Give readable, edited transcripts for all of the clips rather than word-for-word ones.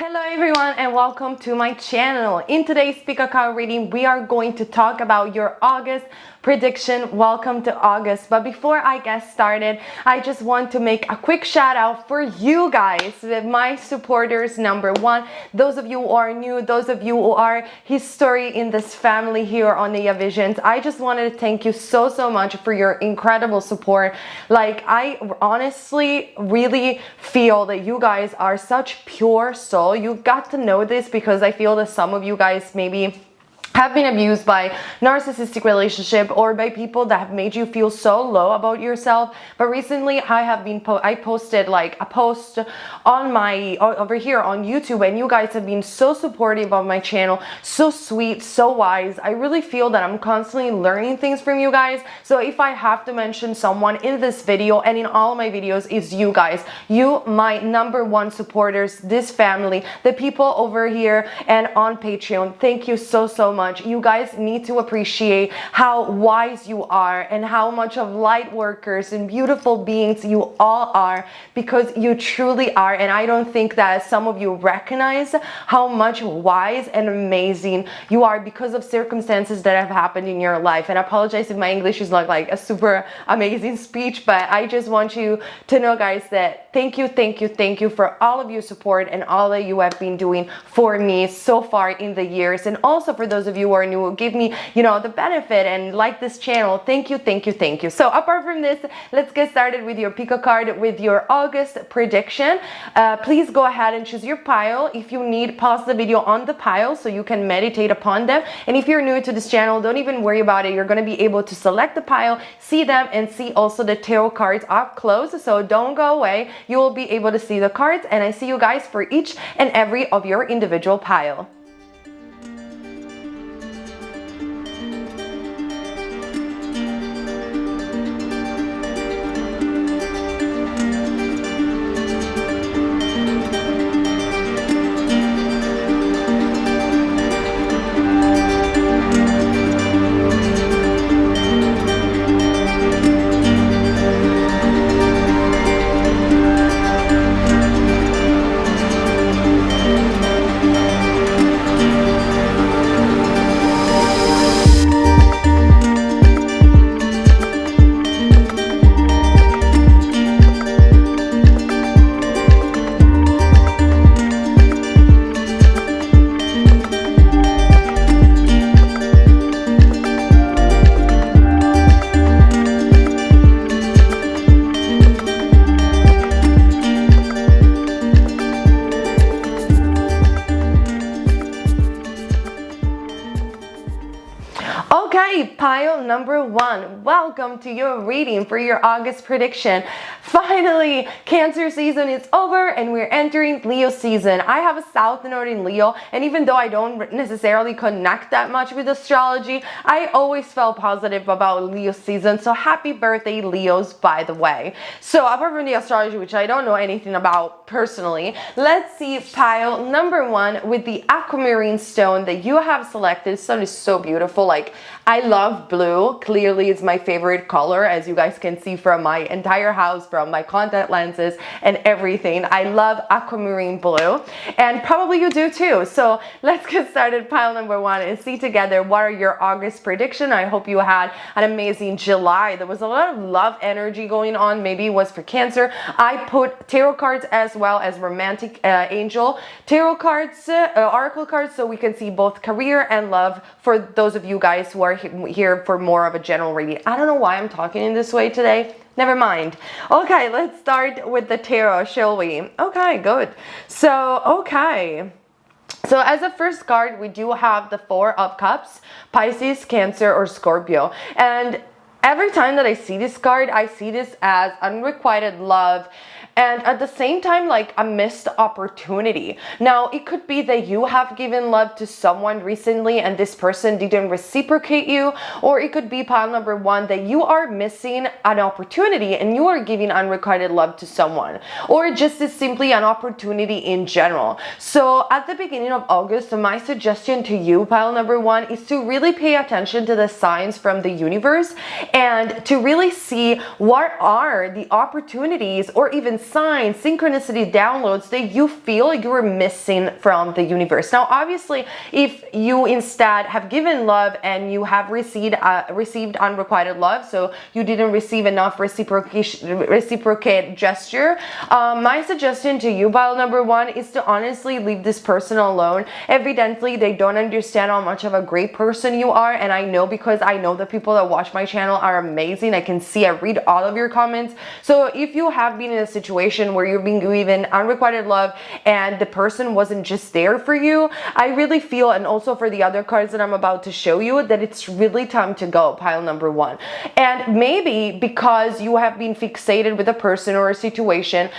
Hello everyone and welcome to my channel. In today's pick a card reading, we are going to talk about your August prediction. Welcome to August. But before I get started, I just want to make a quick shout out for you guys, my supporters, number one. Those of you who are new, those of you who are history in this family here on Neyah Visions. I just wanted to thank you so much for your incredible support. Like, I honestly really feel that you guys are such pure soul. You got to know this because I feel that some of you guys maybe have been abused by narcissistic relationship or by people that have made you feel so low about yourself. But recently I posted like a post on my over here on YouTube, and you guys have been so supportive of my channel, so sweet, so wise. I really feel that I'm constantly learning things from you guys. So if I have to mention someone in this video and in all of my videos, is you guys. You, my number one supporters, this family, the people over here and on Patreon. Thank you so much. You guys need to appreciate how wise you are and how much of light workers and beautiful beings you all are, because you truly are. And I don't think that some of you recognize how much wise and amazing you are because of circumstances that have happened in your life. And I apologize if my English is not like a super amazing speech, but I just want you to know, guys, that thank you for all of your support and all that you have been doing for me so far in the years. And also for those of you who are new, give me, the benefit and like this channel. Thank you. So apart from this, let's get started with your pick a card with your August prediction. Please go ahead and choose your pile. If you need, pause the video on the pile so you can meditate upon them. And if you're new to this channel, don't even worry about it. You're going to be able to select the pile, see them, and see also the tarot cards up close. So don't go away. You will be able to see the cards, and I see you guys for each and every of your individual pile. Okay, pile number one, welcome to your reading for your August prediction. Finally, Cancer season is over and we're entering Leo season. I have a South Node in Leo, and even though I don't necessarily connect that much with astrology, I always felt positive about Leo season. So happy birthday, Leos, by the way. So apart from the astrology, which I don't know anything about personally, let's see pile number one with the aquamarine stone that you have selected. This stone is so beautiful. Like, I love blue. Clearly, it's my favorite color, as you guys can see from my entire house, from my contact lenses and everything. I love aquamarine blue, and probably you do too. So let's get started, pile number one, and see together what are your August prediction. I hope you had an amazing July. There was a lot of love energy going on. Maybe it was for Cancer. I put tarot cards as well as romantic angel tarot cards, oracle cards, so we can see both career and love for those of you guys who are here for more of a general reading. I don't know why I'm talking in this way today. Never mind. Okay, let's start with the tarot, shall we? Okay, good. So as a first card, we do have the Four of Cups, Pisces, Cancer, or Scorpio. And every time that I see this card, I see this as unrequited love, and at the same time, like a missed opportunity. Now, it could be that you have given love to someone recently and this person didn't reciprocate you, or it could be pile number one that you are missing an opportunity and you are giving unrequited love to someone, or just is simply an opportunity in general. So at the beginning of August, my suggestion to you, pile number one, is to really pay attention to the signs from the universe and to really see what are the opportunities or even signs, synchronicity downloads that you feel you're missing from the universe. Now, obviously, if you instead have given love and you have received unrequited love, so you didn't receive enough reciprocate gesture, my suggestion to you, pile number one, is to honestly leave this person alone. Evidently, they don't understand how much of a great person you are, and I know, because I know the people that watch my channel are amazing. I can see, I read all of your comments. So if you have been in a situation where you're being given unrequited love and the person wasn't just there for you, I really feel, and also for the other cards that I'm about to show you, that it's really time to go, pile number one. And maybe because you have been fixated with a person or a situation,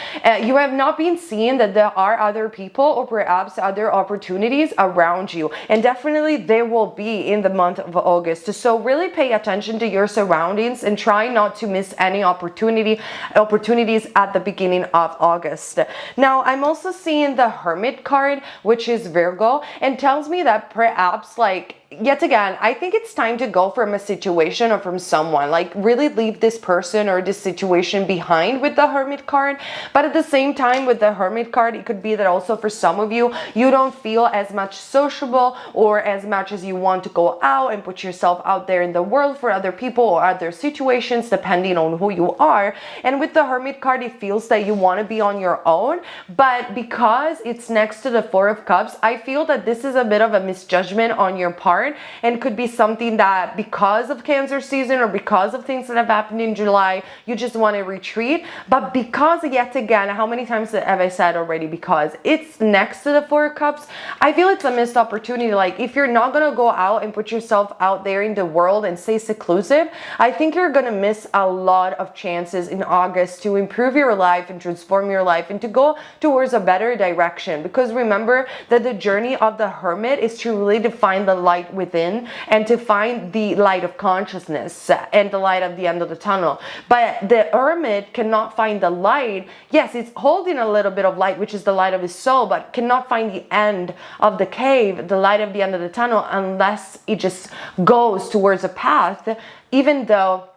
you have not been seeing that there are other people or perhaps other opportunities around you, and definitely there will be in the month of August. So really pay attention to your surroundings and try not to miss any opportunities at the beginning of August. Now, I'm also seeing the Hermit card, which is Virgo, and tells me that perhaps, like, yet again, I think it's time to go from a situation or from someone, like really leave this person or this situation behind with the Hermit card. But at the same time, with the Hermit card, it could be that also for some of you, you don't feel as much sociable or as much as you want to go out and put yourself out there in the world for other people or other situations, depending on who you are. And with the Hermit card, it feels that you want to be on your own, but because it's next to the Four of Cups, I feel that this is a bit of a misjudgment on your part, and could be something that because of Cancer season or because of things that have happened in July, you just want to retreat. But because, yet again, how many times have I said already, because it's next to the Four of Cups, I feel it's a missed opportunity. Like, if you're not going to go out and put yourself out there in the world and stay seclusive, I think you're going to miss a lot of chances in August to improve your life and transform your life and to go towards a better direction. Because remember that the journey of the Hermit is to really define the light within and to find the light of consciousness and the light at the end of the tunnel. But the Hermit cannot find the light. Yes, it's holding a little bit of light, which is the light of his soul, but cannot find the end of the cave, the light of the end of the tunnel, unless it just goes towards a path, even though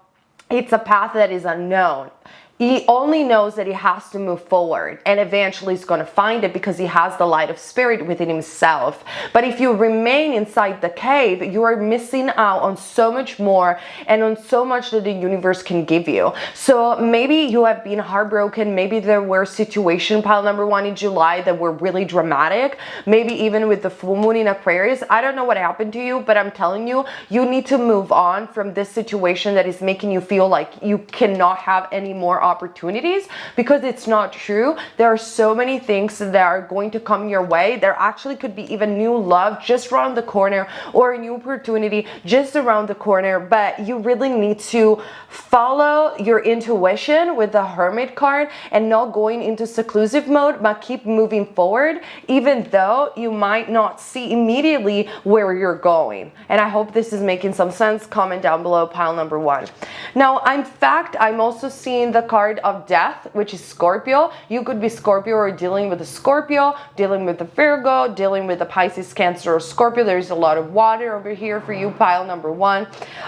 it's a path that is unknown. He only knows that he has to move forward, and eventually he's going to find it because he has the light of spirit within himself. But if you remain inside the cave, you are missing out on so much more and on so much that the universe can give you. So maybe you have been heartbroken. Maybe there were situations, pile number one, in July that were really dramatic. Maybe even with the full moon in Aquarius. I don't know what happened to you, but I'm telling you, you need to move on from this situation that is making you feel like you cannot have any more opportunities, because it's not true. There are so many things that are going to come your way. There actually could be even new love just around the corner, or a new opportunity just around the corner, but you really need to follow your intuition with the Hermit card and not going into seclusive mode, but keep moving forward, even though you might not see immediately where you're going. And I hope this is making some sense. Comment down below, pile number one. Now, in fact, I'm also seeing the card of death, which is Scorpio. You could be Scorpio or dealing with a Scorpio, dealing with a Virgo, dealing with a Pisces, Cancer, or Scorpio. There's a lot of water over here for you, pile number one.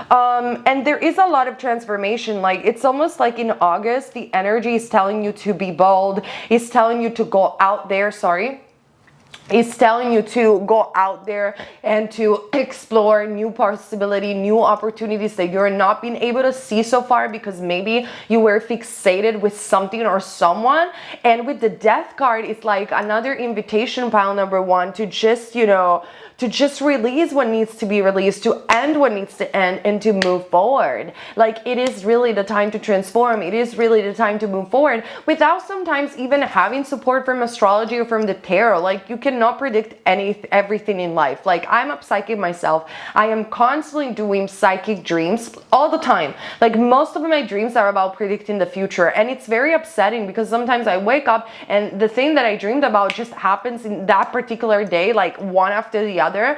And there is a lot of transformation. Like, it's almost like in August, the energy is telling you to be bold. It's telling you to go out there, It's telling you to go out there and to explore new possibility, new opportunities that you're not being able to see so far because maybe you were fixated with something or someone. And with the death card, it's like another invitation, pile number one, to just, to just release what needs to be released, to end what needs to end, and to move forward. Like, it is really the time to transform. It is really the time to move forward without sometimes even having support from astrology or from the tarot. Like, you cannot predict everything in life. Like, I'm a psychic myself. I am constantly doing psychic dreams all the time. Like, most of my dreams are about predicting the future, and it's very upsetting because sometimes I wake up and the thing that I dreamed about just happens in that particular day, like one after the other.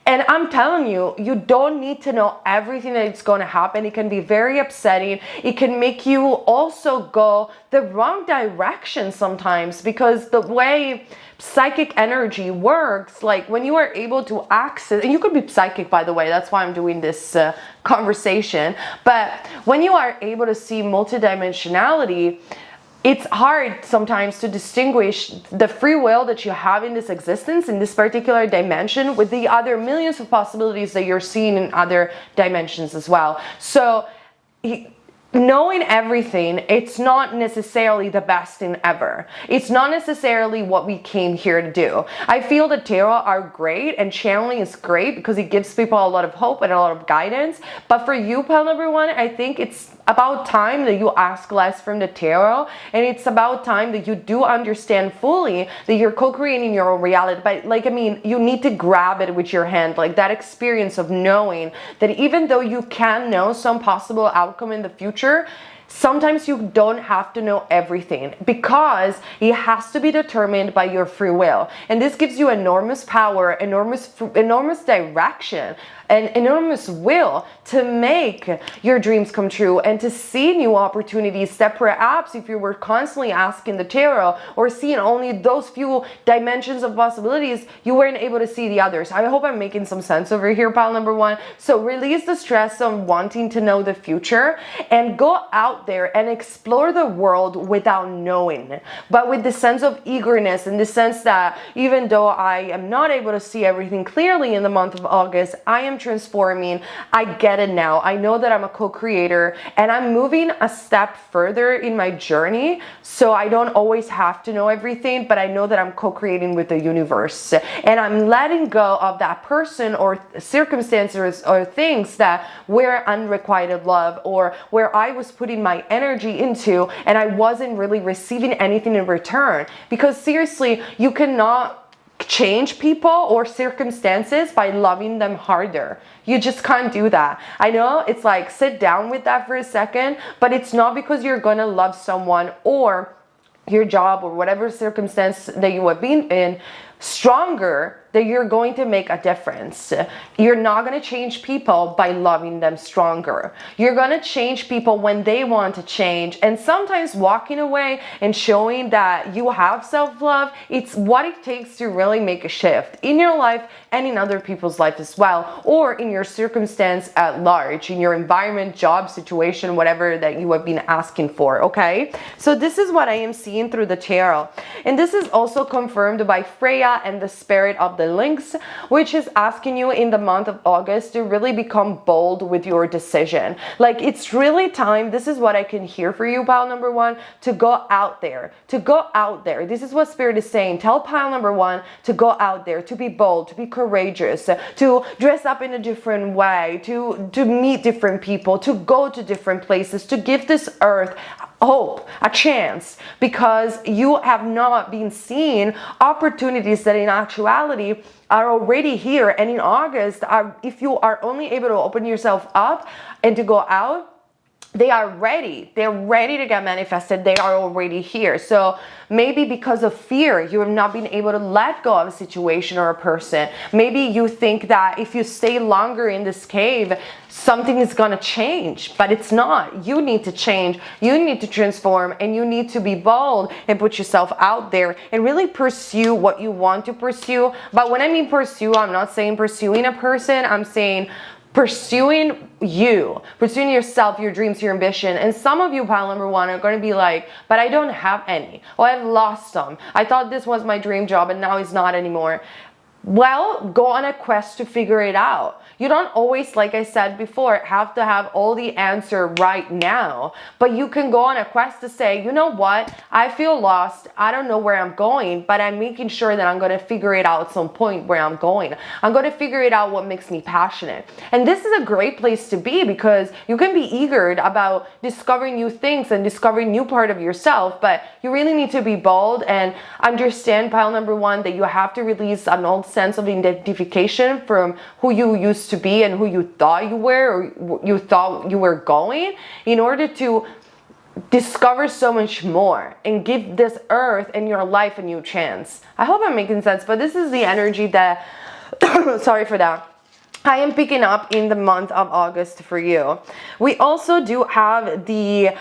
And I'm telling you, you don't need to know everything that it's going to happen. It can be very upsetting. It can make you also go the wrong direction sometimes, because the way psychic energy works, like when you are able to access, and you could be psychic, by the way, that's why I'm doing this conversation, but when you are able to see multidimensionality, it's hard sometimes to distinguish the free will that you have in this existence, in this particular dimension, with the other millions of possibilities that you're seeing in other dimensions as well. So knowing everything, it's not necessarily the best thing ever. It's not necessarily what we came here to do. I feel that tarot are great and channeling is great because it gives people a lot of hope and a lot of guidance. But for you, pile number one, I think it's about time that you ask less from the tarot, and it's about time that you do understand fully that you're co-creating your own reality. But like, I mean, you need to grab it with your hand, like that experience of knowing that even though you can know some possible outcome in the future, sometimes you don't have to know everything, because it has to be determined by your free will. And this gives you enormous power, enormous direction, an enormous will to make your dreams come true and to see new opportunities that perhaps if you were constantly asking the tarot or seeing only those few dimensions of possibilities, you weren't able to see the others. I hope I'm making some sense over here, pile number one. So release the stress on wanting to know the future and go out there and explore the world without knowing, but with the sense of eagerness, in the sense that even though I am not able to see everything clearly in the month of August, I am transforming. I get it now. I know that I'm a co-creator and I'm moving a step further in my journey, so I don't always have to know everything, but I know that I'm co-creating with the universe, and I'm letting go of that person or circumstances or things that were unrequited love, or where I was putting my energy into and I wasn't really receiving anything in return. Because seriously, you cannot change people or circumstances by loving them harder. You just can't do that. I know it's like, sit down with that for a second, but it's not because you're gonna love someone or your job or whatever circumstance that you have been in stronger that you're going to make a difference. You're not going to change people by loving them stronger. You're going to change people when they want to change. And sometimes walking away and showing that you have self-love, it's what it takes to really make a shift in your life and in other people's life as well, or in your circumstance at large, in your environment, job, situation, whatever that you have been asking for, okay? So this is what I am seeing through the tarot. And this is also confirmed by Freya and the spirit of the Lynx, which is asking you in the month of August to really become bold with your decision. Like, it's really time, this is what I can hear for you, pile number one, to go out there, to go out there. This is what spirit is saying. Tell pile number one to go out there, to be bold, to be courageous, to dress up in a different way, to meet different people, to go to different places, to give this earth hope, a chance, because you have not been seeing opportunities that in actuality are already here. And in August, if you are only able to open yourself up and to go out, they are ready. They're ready to get manifested. They are already here. So maybe because of fear, you have not been able to let go of a situation or a person. Maybe you think that if you stay longer in this cave, something is going to change, but it's not. You need to change. You need to transform, and you need to be bold and put yourself out there and really pursue what you want to pursue. But when I mean pursue, I'm not saying pursuing a person. I'm saying pursuing you, pursuing yourself, your dreams, your ambition. And some of you, pile number one, are going to be like, but I don't have any. Oh, I've lost some. I thought this was my dream job and now it's not anymore. Well, go on a quest to figure it out. You don't always, like I said before, have to have all the answer right now, but you can go on a quest to say, you know what, I feel lost. I don't know where I'm going, but I'm making sure that I'm going to figure it out at some point where I'm going. I'm going to figure it out what makes me passionate. And this is a great place to be, because you can be eager about discovering new things and discovering new part of yourself, but you really need to be bold and understand, pile number one, that you have to release an old sense of identification from who you used to be and who you thought you were, or you thought you were going, in order to discover so much more and give this earth and your life a new chance. I hope I'm making sense, but this is the energy that sorry for that. I am picking up in the month of August for you. We also do have the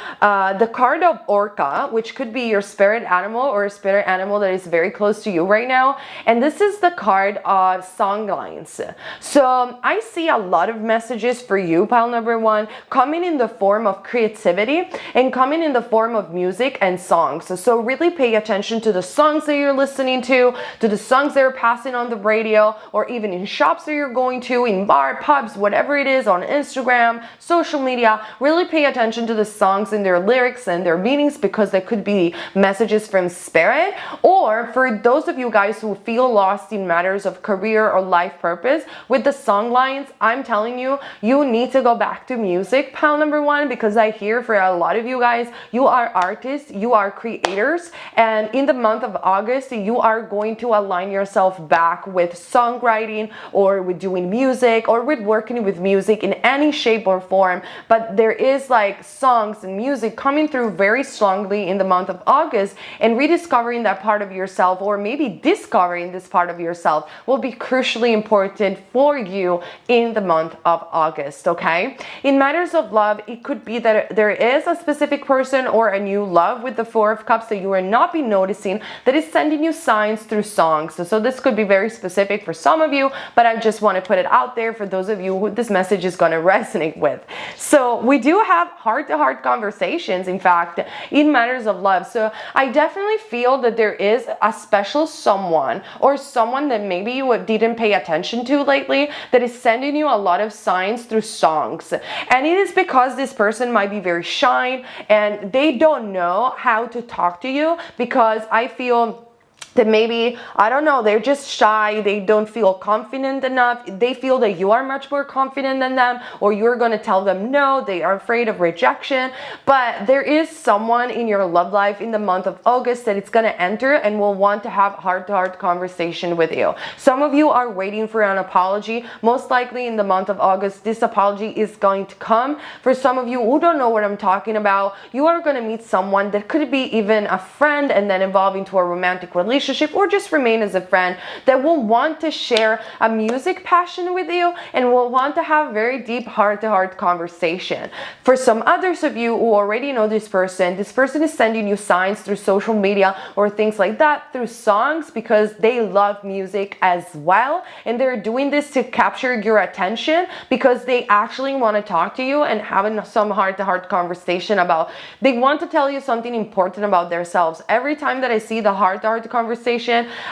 card of Orca, which could be your spirit animal or a spirit animal that is very close to you right now. And this is the card of song lines. So I see a lot of messages for you, pile number one, coming in the form of creativity and coming in the form of music and songs. So really pay attention to the songs that you're listening to the songs that are passing on the radio, or even in shops that you're going to, in bar, pubs, whatever it is, on Instagram, social media. Really pay attention to the songs and their lyrics and their meanings, because there could be messages from spirit. Or for those of you guys who feel lost in matters of career or life purpose, with the song lines, I'm telling you, you need to go back to music, pile number one, because I hear for a lot of you guys, you are artists, you are creators, and in the month of August, you are going to align yourself back with songwriting, or with doing music, or with working with music in any shape or form. But there is like songs and music coming through very strongly in the month of August, and rediscovering that part of yourself, or maybe discovering this part of yourself, will be crucially important for you in the month of August. Okay, in matters of love, it could be that there is a specific person or a new love with the Four of Cups that you are not be noticing, that is sending you signs through songs. So this could be very specific for some of you, but I just want to put it out there for those of you who this message is going to resonate with. So we do have heart-to-heart conversations, in fact, in matters of love. So I definitely feel that there is a special someone, or someone that maybe you didn't pay attention to lately, that is sending you a lot of signs through songs. And it is because this person might be very shy and they don't know how to talk to you, because I feel that maybe, I don't know, they're just shy, they don't feel confident enough, they feel that you are much more confident than them, or you're going to tell them no, they are afraid of rejection. But there is someone in your love life in the month of August that it's going to enter and will want to have heart-to-heart conversation with you. Some of you are waiting for an apology. Most likely in the month of August, this apology is going to come. For some of you who don't know what I'm talking about, you are going to meet someone that could be even a friend and then evolve into a romantic relationship, or just remain as a friend, that will want to share a music passion with you and will want to have very deep heart-to-heart conversation. For some others of you who already know this person is sending you signs through social media or things like that, through songs, because they love music as well, and they're doing this to capture your attention, because they actually want to talk to you and having some heart-to-heart conversation about, they want to tell you something important about themselves. Every time that I see the heart-to-heart conversation,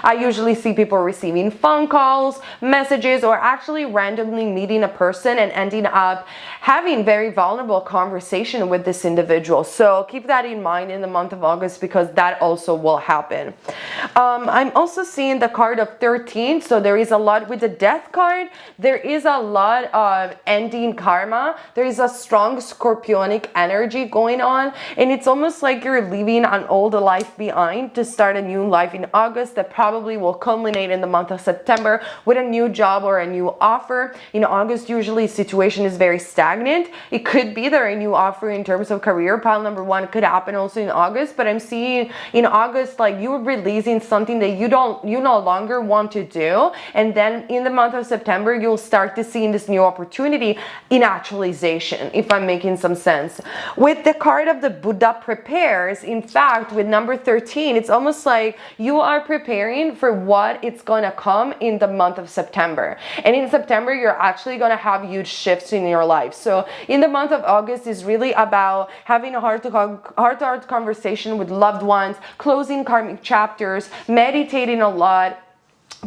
I usually see people receiving phone calls, messages, or actually randomly meeting a person and ending up having very vulnerable conversation with this individual. So keep that in mind in the month of August, because that also will happen. I'm also seeing the card of 13. So there is a lot with the death card. There is a lot of ending karma. There is a strong scorpionic energy going on, and it's almost like you're leaving an old life behind to start a new life in August, that probably will culminate in the month of September with a new job or a new offer. In August, usually situation is very stagnant. It could be that a new offer in terms of career, pile number one, could happen also in August, but I'm seeing in August like you're releasing something that you no longer want to do, and then in the month of September you'll start to see this new opportunity in actualization, if I'm making some sense. With the card of the Buddha prepares, in fact, with number 13, it's almost like you are preparing for what it's going to come in the month of September. And in September, you're actually going to have huge shifts in your life. So in the month of August is really about having a heart-to-heart conversation with loved ones, closing karmic chapters, meditating a lot,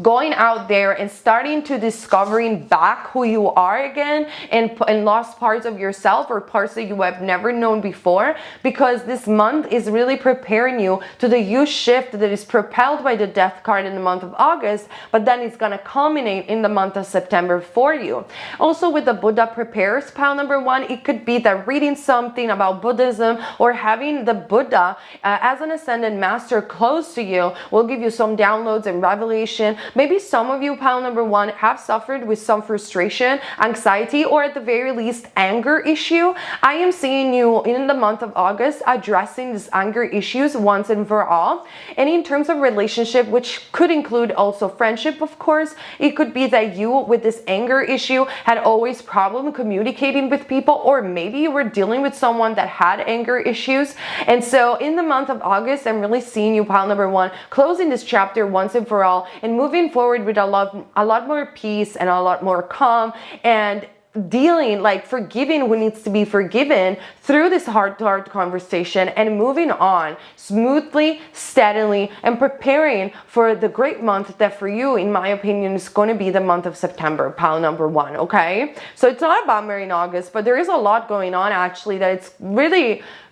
going out there and starting to discovering back who you are again, and lost parts of yourself or parts that you have never known before, because this month is really preparing you to the huge shift that is propelled by the death card in the month of August, but then it's going to culminate in the month of September for you. Also with the Buddha prepares, pile number one, it could be that reading something about Buddhism or having the Buddha as an ascended master close to you will give you some downloads and revelation Maybe some of you, pile number 1, have suffered with some frustration, anxiety, or at the very least anger issue. I am seeing you in the month of August addressing these anger issues once and for all. And in terms of relationship, which could include also friendship, of course, it could be that you with this anger issue had always problem communicating with people, or maybe you were dealing with someone that had anger issues. And so in the month of August, I'm really seeing you, pile number 1, closing this chapter once and for all and moving forward with a lot more peace and a lot more calm, and dealing, like forgiving what needs to be forgiven through this heart-to-heart conversation, and moving on smoothly, steadily, and preparing for the great month that for you, in my opinion, is going to be the month of September, pile number 1. Okay, so it's not about marrying August, but there is a lot going on actually that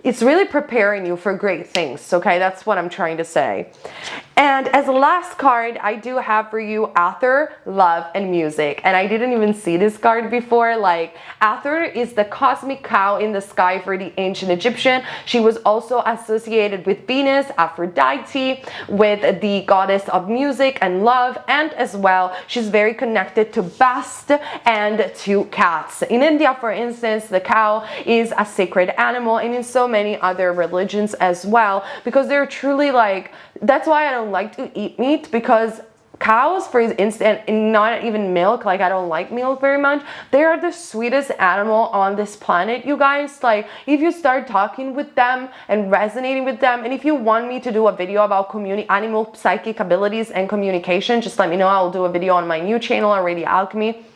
it's really preparing you for great things. Okay, that's what I'm trying to say. And as a last card, I do have for you Aether, Love, and Music. And I didn't even see this card before. Like, Aether is the cosmic cow in the sky for the ancient Egyptian. She was also associated with Venus, Aphrodite, with the goddess of music and love, and as well, she's very connected to Bast and to cats. In India, for instance, the cow is a sacred animal, and in so many other religions as well, because they're truly like, that's why I don't like to eat meat, because cows, for instance, and not even milk, like I don't like milk very much, they are the sweetest animal on this planet, you guys. Like, if you start talking with them and resonating with them, and if you want me to do a video about animal psychic abilities and communication, just let me know. I'll do a video on my new channel already, Alchemy.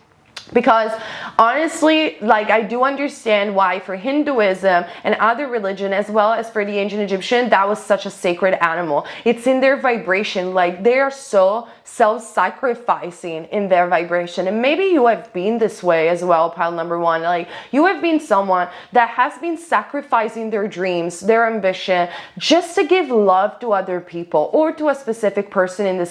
Because honestly, like, I do understand why for Hinduism and other religion, as well as for the ancient Egyptian, that was such a sacred animal. It's in their vibration. Like, they are so self-sacrificing in their vibration. And maybe you have been this way as well, pile number 1. Like, you have been someone that has been sacrificing their dreams, their ambition, just to give love to other people or to a specific person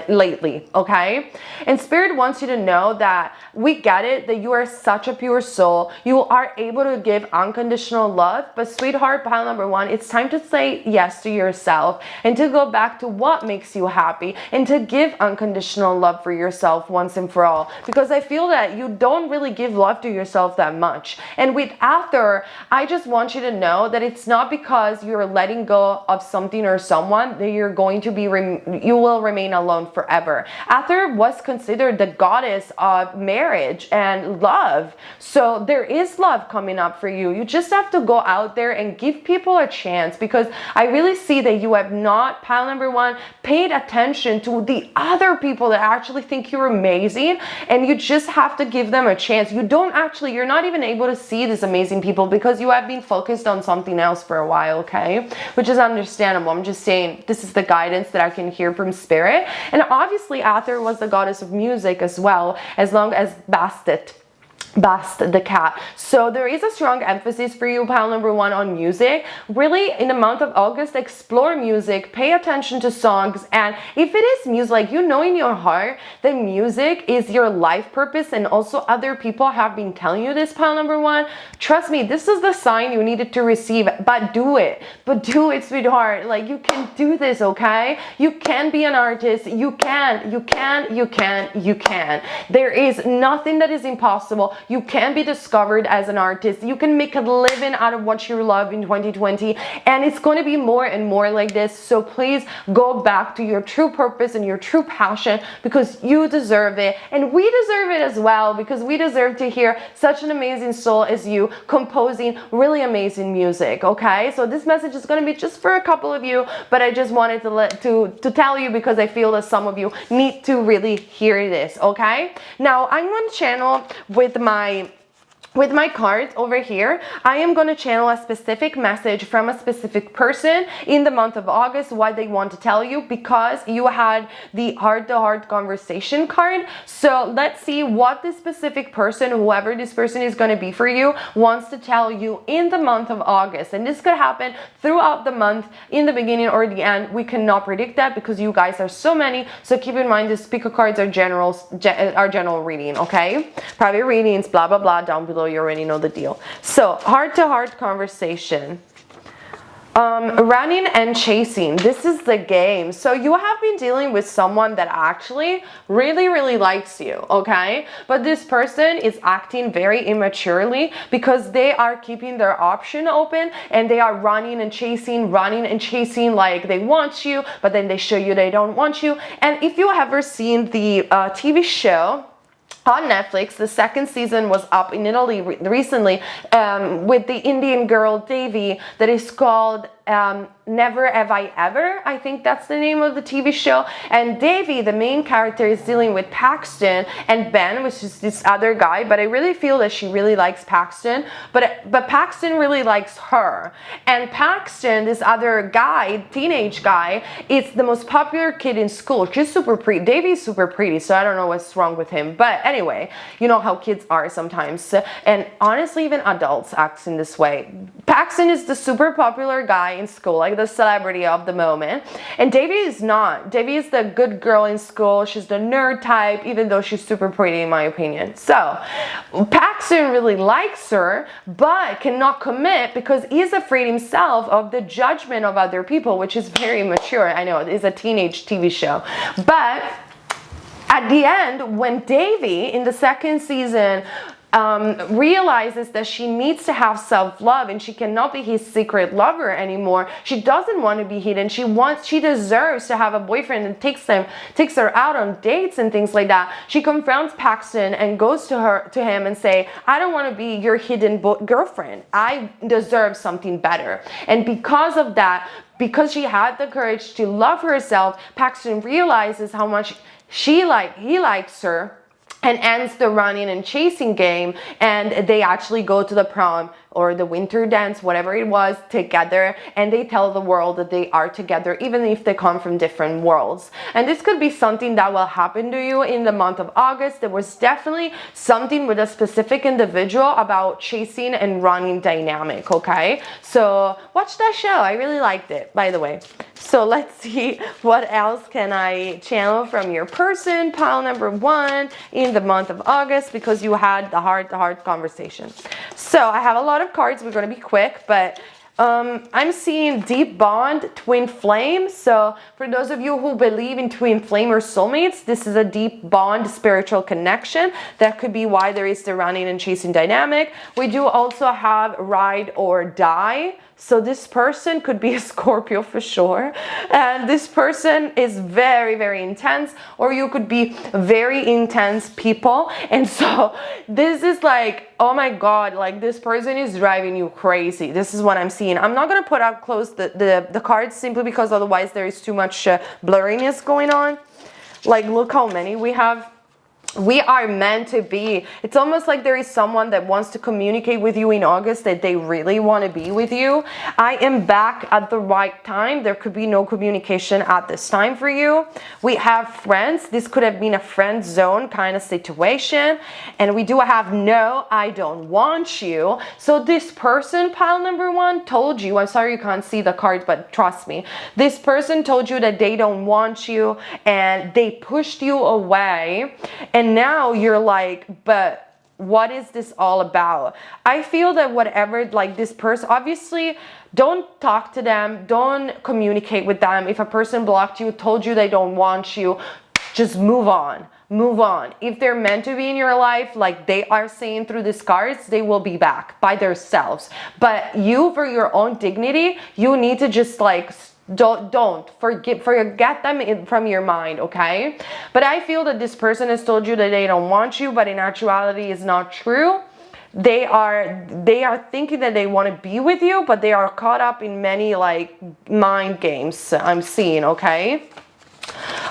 lately. Okay, and Spirit wants you to know that we get it, that you are such a pure soul. You are able to give unconditional love. But sweetheart, pile number 1, it's time to say yes to yourself and to go back to what makes you happy, and to give unconditional love for yourself once and for all, because I feel that you don't really give love to yourself that much. And with Aether, I just want you to know that it's not because you're letting go of something or someone that you're going to be you will remain alone forever. Aether was considered the goddess of marriage and love, so there is love coming up for you. You just have to go out there and give people a chance, because I really see that you have not, pile number 1, paid attention to the other people that actually think you're amazing, and you just have to give them a chance. You're not even able to see these amazing people because you have been focused on something else for a while, okay? Which is understandable. I'm just saying this is the guidance that I can hear from Spirit. And obviously Aether was the goddess of music as well, as long as Bast the cat. So there is a strong emphasis for you, pile number 1, on music. Really, in the month of August, explore music, pay attention to songs, and if it is music, like, you know in your heart that music is your life purpose, and also other people have been telling you this, pile number 1, trust me, this is the sign you needed to receive. But do it, sweetheart. Like, you can do this, okay? You can be an artist. You can. There is nothing that is impossible. You can be discovered as an artist. You can make a living out of what you love in 2020, and it's going to be more and more like this. So please go back to your true purpose and your true passion, because you deserve it, and we deserve it as well, because we deserve to hear such an amazing soul as you composing really amazing music. Okay, so this message is going to be just for a couple of you, but I just wanted to tell you, because I feel that some of you need to really hear this. Okay, now I'm going to channel with my cards over here. I am going to channel a specific message from a specific person in the month of August, what they want to tell you, because you had the heart-to-heart conversation card. So let's see what this specific person, whoever this person is going to be for you, wants to tell you in the month of August. And this could happen throughout the month, in the beginning or the end. We cannot predict that because you guys are so many. So keep in mind, the speaker cards are general reading, okay? Private readings, blah, blah, blah, down below. You already know the deal. So heart-to-heart conversation. Running and chasing. This is the game. So you have been dealing with someone that actually really likes you, okay? But this person is acting very immaturely because they are keeping their option open and they are running and chasing like they want you, but then they show you they don't want you. And if you ever seen the TV show on Netflix, the second season was up in Italy recently with the Indian girl Devi, that is called Never Have I Ever. I think that's the name of the TV show. And Devi, the main character, is dealing with Paxton and Ben, which is this other guy. But I really feel that she really likes Paxton, but Paxton really likes her. And Paxton, this other guy, teenage guy, is the most popular kid in school. She's super pretty. Devi's super pretty, so I don't know what's wrong with him. But anyway, you know how kids are sometimes. And honestly, even adults act in this way. Paxton is the super popular guy in school, like the celebrity of the moment, and Devi is not. Devi is the good girl in school. She's the nerd type, even though she's super pretty in my opinion. So Paxton really likes her but cannot commit because he's afraid himself of the judgment of other people, which is very mature. I know it is a teenage TV show, but at the end, when Devi in the second season realizes that she needs to have self-love and she cannot be his secret lover anymore. She doesn't want to be hidden. She deserves to have a boyfriend and takes her out on dates and things like that. She confronts Paxton and goes to him and say, I don't want to be your hidden girlfriend. I deserve something better. And because of that, because she had the courage to love herself, Paxton realizes how much he likes her, and ends the running and chasing game, and they actually go to the prom or the winter dance, whatever it was, together, and they tell the world that they are together even if they come from different worlds. And this could be something that will happen to you in the month of August. There was definitely something with a specific individual about chasing and running dynamic, okay? So watch that show. I really liked it, by the way. So let's see what else can I channel from your person, pile number 1, in the month of August, because you had the heart-to-heart conversation. So I have a lot of cards. We're going to be quick, but I'm seeing deep bond, twin flame. So for those of you who believe in twin flame or soulmates, this is a deep bond, spiritual connection. That could be why there is the running and chasing dynamic. We do also have ride or die. So this person could be a Scorpio for sure. And this person is very intense, or you could be very intense people. And so this is like, oh my God, like this person is driving you crazy. This is what I'm seeing. I'm not going to put up close the cards simply because otherwise there is too much blurriness going on. Like, look how many we have. We are meant to be. It's almost like there is someone that wants to communicate with you in August, that they really want to be with you. I am back at the right time. There could be no communication at this time for you. We have friends. This could have been a friend zone kind of situation. And we do have no, I don't want you. So this person, pile number 1, told you, I'm sorry you can't see the card, but trust me, this person told you that they don't want you and they pushed you away. And now you're like, but what is this all about? I feel that whatever, like this person, obviously don't talk to them, don't communicate with them. If a person blocked you, told you they don't want you, just move on. Move on. If they're meant to be in your life, like they are saying through these cards, they will be back by themselves. But you, for your own dignity, you need to just like don't forget them from your mind, okay? But I feel that this person has told you that they don't want you, but in actuality is not true. They are thinking that they want to be with you, but they are caught up in many like mind games I'm seeing, okay?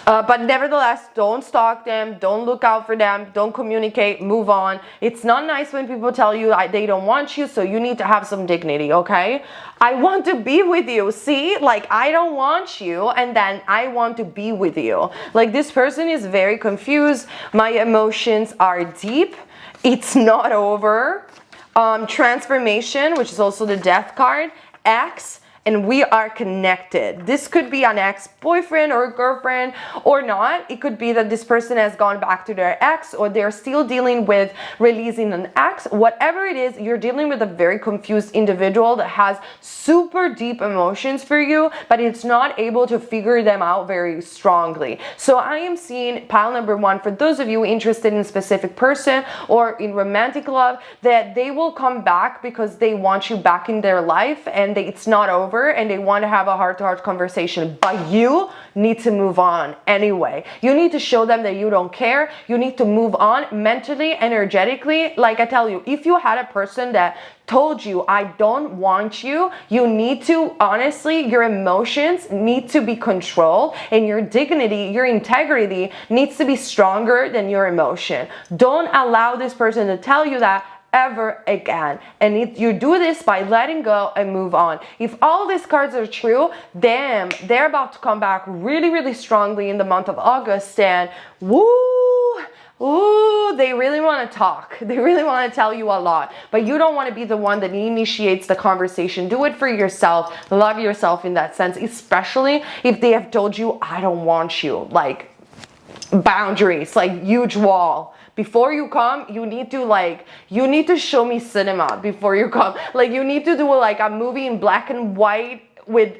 But nevertheless, don't stalk them, don't look out for them, don't communicate, move on. It's not nice when people tell you they don't want you, so you need to have some dignity, okay? I want to be with you. See, like I don't want you, and then I want to be with you. Like this person is very confused. My emotions are deep. It's not over. Transformation, which is also the death card, X, and we are connected. This could be an ex-boyfriend or girlfriend or not. It could be that this person has gone back to their ex, or they're still dealing with releasing an ex. Whatever it is, you're dealing with a very confused individual that has super deep emotions for you, but it's not able to figure them out very strongly. So I am seeing pile number 1, for those of you interested in a specific person or in romantic love, that they will come back because they want you back in their life, and it's not over, and they want to have a heart-to-heart conversation. But you need to move on anyway. You need to show them that you don't care. You need to move on mentally, energetically. Like I tell you, if you had a person that told you, I don't want you, you need to, honestly, your emotions need to be controlled, and your dignity, your integrity needs to be stronger than your emotion. Don't allow this person to tell you that ever again. And you do this by letting go and move on. If all these cards are true, damn, they're about to come back really, really strongly in the month of August, and they really want to talk. They really want to tell you a lot, but you don't want to be the one that initiates the conversation. Do it for yourself. Love yourself in that sense, especially if they have told you, I don't want you. Like, boundaries, like huge wall. Before you come, you need to show me cinema before you come. Like, you need to do like a movie in black and white with,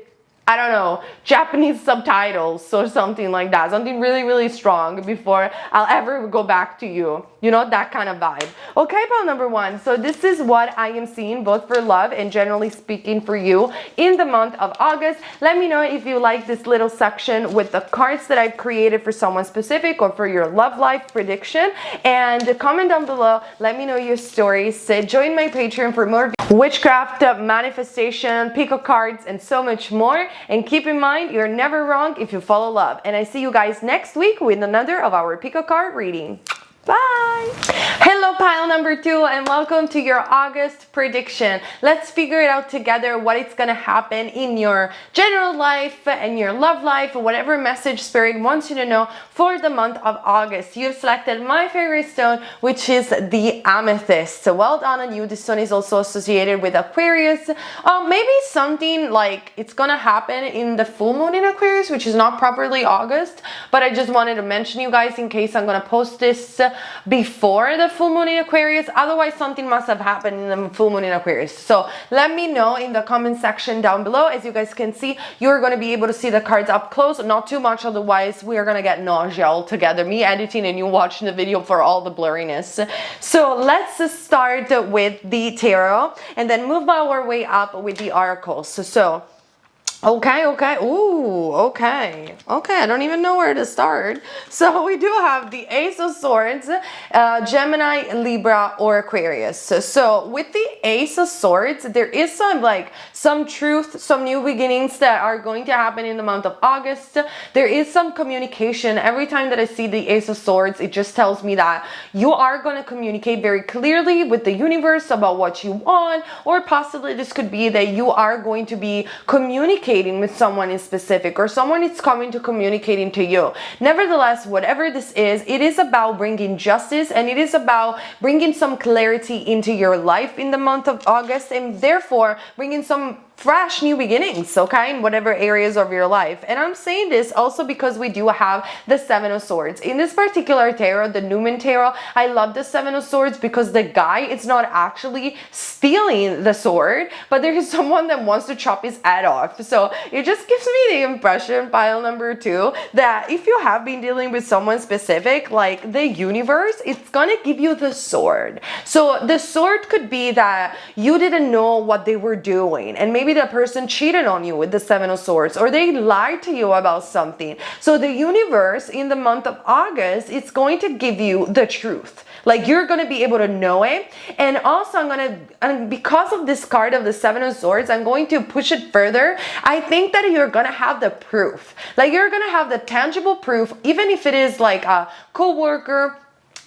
I don't know, Japanese subtitles or something like that. Something really, really strong before I'll ever go back to you. You know, that kind of vibe. Okay, pile number 1. So this is what I am seeing both for love and generally speaking for you in the month of August. Let me know if you like this little section with the cards that I've created for someone specific or for your love life prediction. And comment down below. Let me know your stories. Join my Patreon for more witchcraft, manifestation, pick a cards, and so much more. And keep in mind, you're never wrong if you follow love. And I see you guys next week with another of our pick a card reading. Bye! Hello, pile number 2, and welcome to your August prediction. Let's figure it out together, what it's gonna happen in your general life and your love life, whatever message Spirit wants you to know for the month of August. You've selected my favorite stone, which is the amethyst. So well done on you. This stone is also associated with Aquarius. Maybe something like it's gonna happen in the full moon in Aquarius, which is not properly August, but I just wanted to mention you guys in case I'm gonna post this before the full moon in Aquarius. Otherwise, something must have happened in the full moon in Aquarius. So let me know in the comment section down below. As you guys can see, you're going to be able to see the cards up close, not too much, otherwise we are going to get nausea altogether, me editing and you watching the video for all the blurriness. So let's start with the tarot and then move our way up with the oracles. Okay. I don't even know where to start. So we do have the Ace of Swords, Gemini, Libra, or Aquarius. So with the Ace of Swords, there is some truth, some new beginnings that are going to happen in the month of August. There is some communication. Every time that I see the Ace of Swords, it just tells me that you are going to communicate very clearly with the universe about what you want, or possibly this could be that you are going to be communicating with someone in specific, or someone is coming to communicating to you. Nevertheless, whatever this is, it is about bringing justice, and it is about bringing some clarity into your life in the month of August, and therefore bringing some fresh new beginnings, okay, in whatever areas of your life. And I'm saying this also because we do have the Seven of Swords. In this particular tarot, the Newman tarot, I love the Seven of Swords because the guy is not actually stealing the sword, but there is someone that wants to chop his head off. So it just gives me the impression, pile number 2, that if you have been dealing with someone specific, like the universe, it's gonna give you the sword. So the sword could be that you didn't know what they were doing, and maybe the person cheated on you with the Seven of Swords, or they lied to you about something. So the universe in the month of August, it's going to give you the truth. Like, you're going to be able to know it. And also because of this card of the Seven of Swords, I'm going to push it further. I think that you're going to have the proof. Like, you're going to have the tangible proof, even if it is like a co-worker,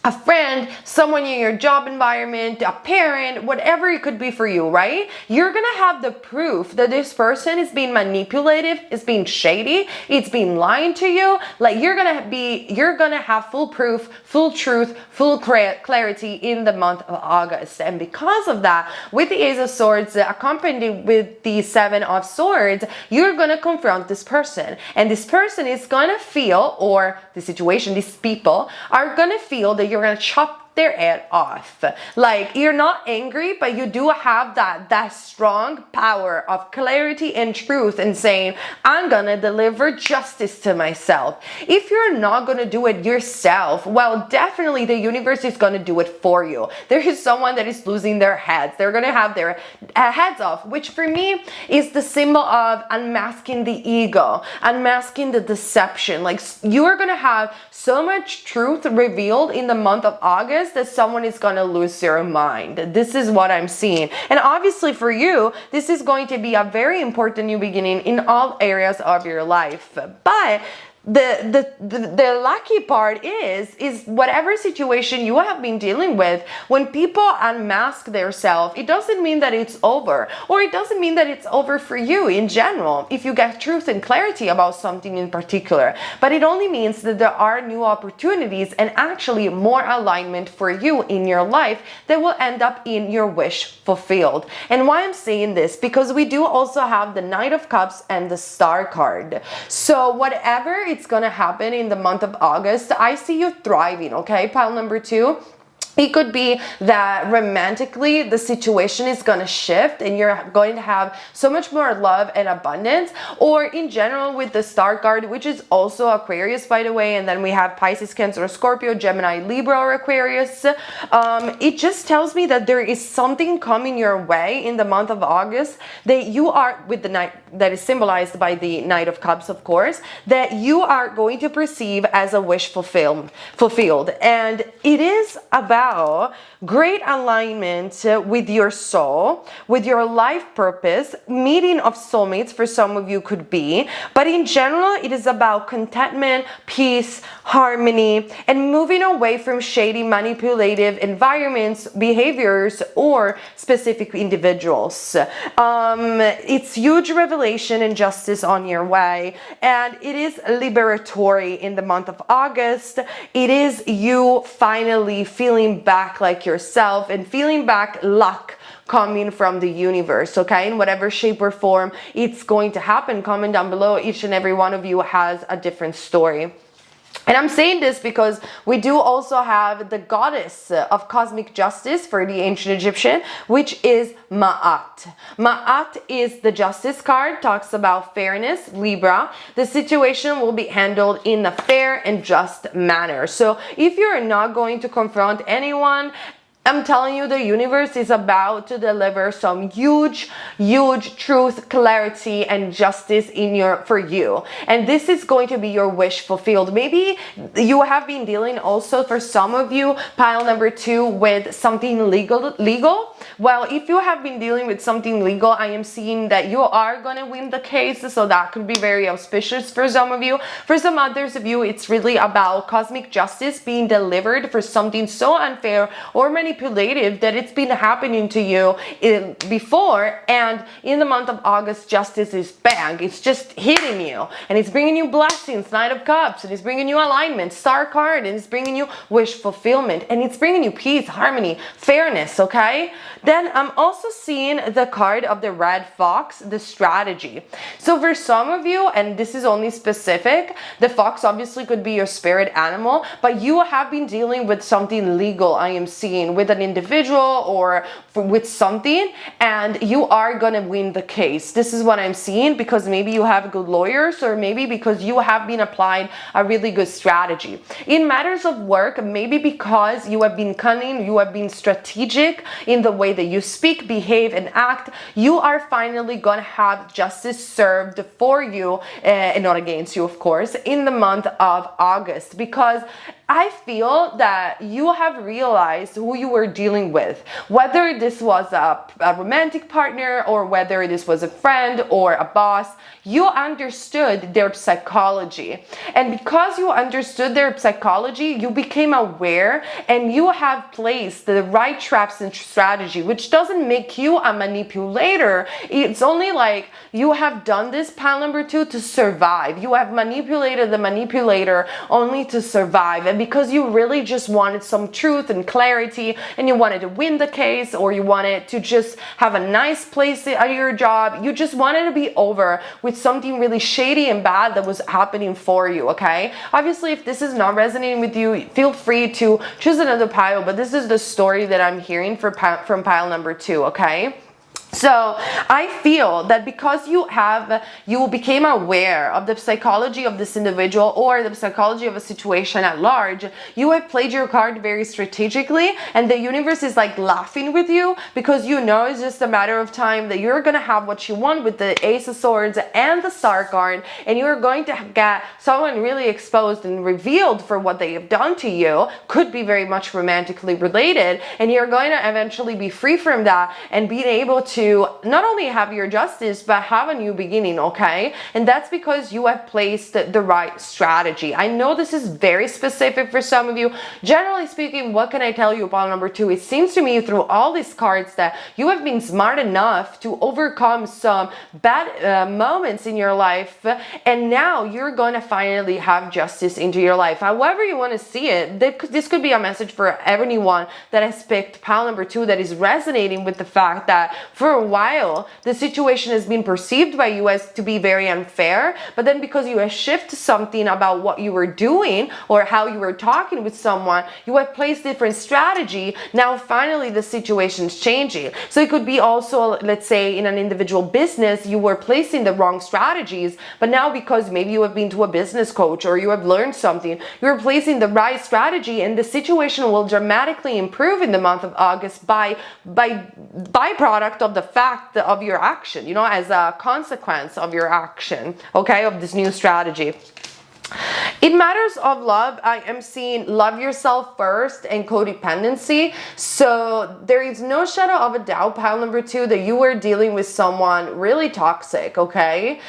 a friend, someone in your job environment, a parent, whatever it could be for you, right? You're gonna have the proof that this person is being manipulative, is being shady, it's being lying to you. Like you're gonna have full proof, full truth, full clarity in the month of August. And because of that, with the Ace of Swords accompanied with the Seven of Swords, you're gonna confront this person. And this person is gonna feel, or the situation, these people are gonna feel that you're gonna chop their head off. Like you're not angry, but you do have that strong power of clarity and truth and saying, I'm gonna deliver justice to myself. If you're not gonna do it yourself, well, definitely the universe is gonna do it for you. There is someone that is losing their heads. They're gonna have their heads off, which for me is the symbol of unmasking the ego, unmasking the deception. Like you are gonna have so much truth revealed in the month of August that someone is going to lose their mind. This is what I'm seeing. And obviously for you, this is going to be a very important new beginning in all areas of your life. But the lucky part is whatever situation you have been dealing with, when people unmask themselves, it doesn't mean that it's over, or it doesn't mean that it's over for you in general if you get truth and clarity about something in particular, but it only means that there are new opportunities and actually more alignment for you in your life that will end up in your wish fulfilled. And why I'm saying this, because we do also have the Knight of Cups and the Star card. So whatever it's gonna happen in the month of August, I see you thriving, okay? Pile number 2. It could be that romantically the situation is going to shift and you're going to have so much more love and abundance, or in general with the Star card, which is also Aquarius, by the way, and then we have Pisces, Cancer, Scorpio, Gemini, Libra, or Aquarius. It just tells me that there is something coming your way in the month of August that you are, with the Knight, that is symbolized by the Knight of Cups, of course, that you are going to perceive as a wish fulfilled. And it is about great alignment with your soul, with your life purpose, meeting of soulmates for some of you could be, but in general it is about contentment, peace, harmony, and moving away from shady, manipulative environments, behaviors, or specific individuals. It's huge revelation and justice on your way, and it is liberatory in the month of August. It is you finally feeling back like yourself and feeling back luck coming from the universe, okay? In whatever shape or form it's going to happen. Comment down below. Each and every one of you has a different story. And I'm saying this because we do also have the goddess of cosmic justice for the ancient Egyptian, which is Ma'at. Ma'at is the justice card, talks about fairness, Libra. The situation will be handled in a fair and just manner. So if you're not going to confront anyone, I'm telling you, the universe is about to deliver some huge truth, clarity, and justice for you. And this is going to be your wish fulfilled. Maybe you have been dealing also, for some of you, pile number 2, with something legal. Well, if you have been dealing with something legal, I am seeing that you are going to win the case. So that could be very auspicious for some of you. For some others of you, it's really about cosmic justice being delivered for something so unfair or manipulative that it's been happening to you before, and in the month of August, justice is bang, it's just hitting you, and it's bringing you blessings, Knight of Cups, and it's bringing you alignment, Star card, and it's bringing you wish fulfillment, and it's bringing you peace, harmony, fairness, okay? Then I'm also seeing the card of the Red Fox, the strategy. So for some of you, and this is only specific, the fox obviously could be your spirit animal, but you have been dealing with something legal, I am seeing, with an individual or with something, and you are gonna win the case. This is what I'm seeing, because maybe you have good lawyers, or maybe because you have been applying a really good strategy. In matters of work, maybe because you have been cunning, you have been strategic in the way that you speak, behave, and act, you are finally gonna have justice served for you, and not against you, of course, in the month of August, because I feel that you have realized who you were dealing with, whether this was a romantic partner or whether this was a friend or a boss. You understood their psychology, and because you understood their psychology, you became aware and you have placed the right traps and strategy, which doesn't make you a manipulator. It's only like you have done this, pile number 2, to survive. You have manipulated the manipulator only to survive, and because you really just wanted some truth and clarity, and you wanted to win the case, or you wanted to just have a nice place at your job, you just wanted to be over with something really shady and bad that was happening for you, okay? Obviously, if this is not resonating with you, feel free to choose another pile, but this is the story that I'm hearing from pile number 2, okay? So I feel that because you became aware of the psychology of this individual or the psychology of a situation at large, you have played your card very strategically, and the universe is like laughing with you, because you know it's just a matter of time that you're gonna have what you want with the Ace of Swords and the Star card, and you're going to get someone really exposed and revealed for what they have done to you. Could be very much romantically related, and you're going to eventually be free from that and being able to not only have your justice, but have a new beginning, okay? And that's because you have placed the right strategy. I know this is very specific for some of you. Generally speaking, what can I tell you about number 2? It seems to me through all these cards that you have been smart enough to overcome some bad moments in your life, and now you're going to finally have justice into your life. However you want to see it, this could be a message for anyone that has picked pile number 2 that is resonating with the fact that for a while the situation has been perceived by you as to be very unfair, but then because you have shifted something about what you were doing or how you were talking with someone, you have placed different strategy. Now finally the situation is changing. So it could be also, let's say in an individual business, you were placing the wrong strategies, but now because maybe you have been to a business coach or you have learned something, you're placing the right strategy, and the situation will dramatically improve in the month of August by byproduct of the fact of your action, you know, as a consequence of your action, okay, of this new strategy. In matters of love, I am seeing love yourself first and codependency. So there is no shadow of a doubt, pile number 2, that you were dealing with someone really toxic, okay?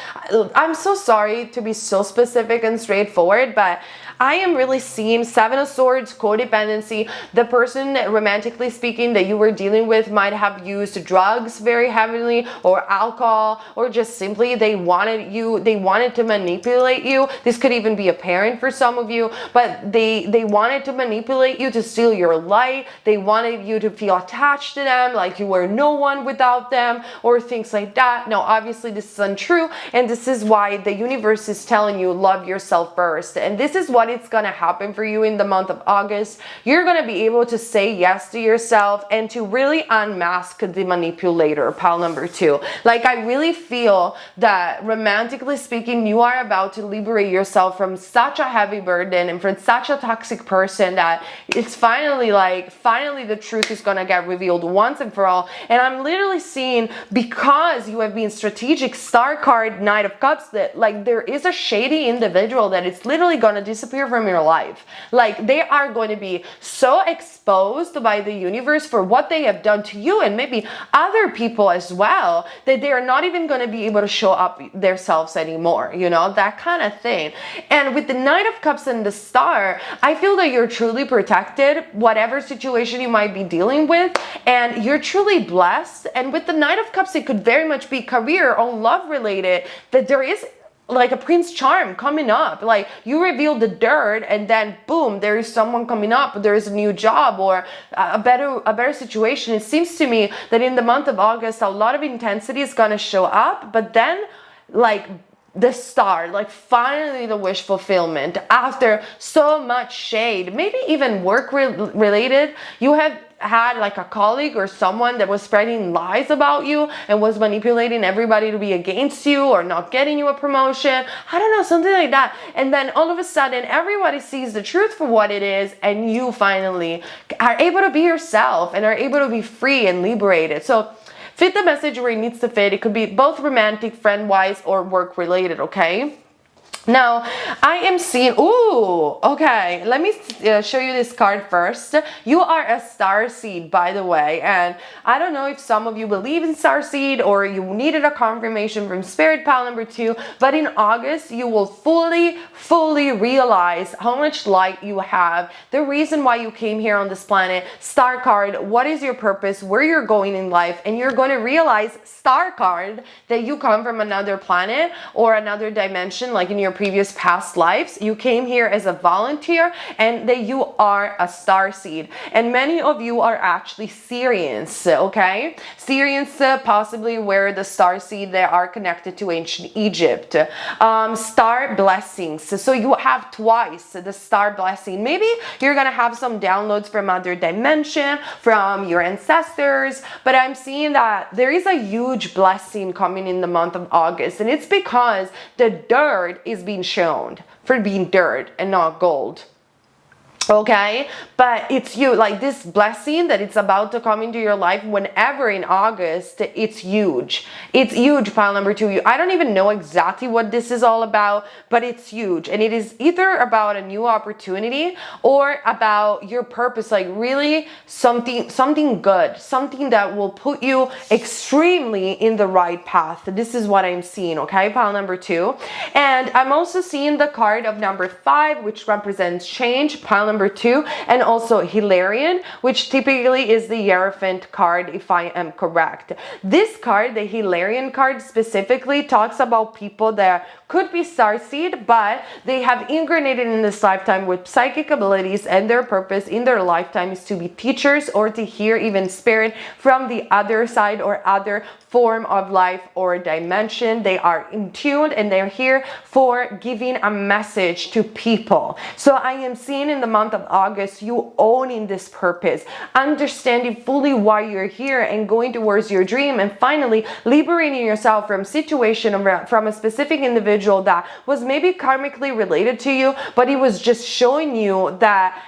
I'm so sorry to be so specific and straightforward, but I am really seeing 7 of Swords, codependency. The person, romantically speaking, that you were dealing with might have used drugs very heavily, or alcohol, or just simply they wanted to manipulate you. This could even be a parent for some of you, but they wanted to manipulate you to steal your light. They wanted you to feel attached to them, like you were no one without them, or things like that. Now, obviously this is untrue, and this is why the universe is telling you love yourself first. And this is what it's gonna happen for you in the month of August. You're gonna be able to say yes to yourself and to really unmask the manipulator, pile number 2. Like, I really feel that romantically speaking, you are about to liberate yourself from such a heavy burden and from such a toxic person that it's finally the truth is gonna get revealed once and for all. And I'm literally seeing, because you have been strategic, Star card, Knight of Cups, that like there is a shady individual that it's literally gonna disappear from your life. Like, they are going to be so exposed by the universe for what they have done to you, and maybe other people as well, that they are not even going to be able to show up themselves anymore, you know, that kind of thing. And with the Knight of Cups and the Star, I feel that you're truly protected, whatever situation you might be dealing with, and you're truly blessed. And with the Knight of Cups, it could very much be career or love related, that there is like a Prince Charm coming up. Like, you reveal the dirt and then boom, there is someone coming up, there is a new job or a better situation. It seems to me that in the month of August, a lot of intensity is gonna show up, but then like the Star, like finally the wish fulfillment after so much shade, maybe even work related. You have had like a colleague or someone that was spreading lies about you and was manipulating everybody to be against you or not getting you a promotion. I don't know, something like that. And then all of a sudden, everybody sees the truth for what it is, and you finally are able to be yourself and are able to be free and liberated. So fit the message where it needs to fit. It could be both romantic, friend-wise, or work-related, okay? Now, I am seeing, ooh, okay, let me show you this card first. You are a star seed, by the way, and I don't know if some of you believe in star seed or you needed a confirmation from Spirit pile number 2, but in August, you will fully realize how much light you have, the reason why you came here on this planet, star card, what is your purpose, where you're going in life, and you're going to realize, star card, that you come from another planet or another dimension, like in your previous past lives. You came here as a volunteer and that you are a star seed. And many of you are actually Syrians, okay? Syrians, possibly where the star seed, they are connected to ancient Egypt. Star blessings. So you have twice the star blessing. Maybe you're gonna have some downloads from other dimension, from your ancestors, but I'm seeing that there is a huge blessing coming in the month of August, and it's because the dirt is being shown for being dirt and not gold. Okay, but it's you, like this blessing that it's about to come into your life whenever in August, it's huge. It's huge, pile number 2. I don't even know exactly what this is all about, but it's huge. And it is either about a new opportunity or about your purpose, like really something good, something that will put you extremely in the right path. This is what I'm seeing, okay, pile number 2. And I'm also seeing the card of number 5, which represents change, pile number 2, and also Hilarion, which typically is the Hierophant card, if I am correct. This card, the Hilarion card specifically, talks about people that could be starseed, but they have incarnated in this lifetime with psychic abilities, and their purpose in their lifetime is to be teachers or to hear even spirit from the other side or other form of life or dimension. They are in tune and they're here for giving a message to people. So I am seeing in the month of August you owning this purpose, understanding fully why you're here and going towards your dream, and finally liberating yourself from situation from a specific individual that was maybe karmically related to you, but it was just showing you that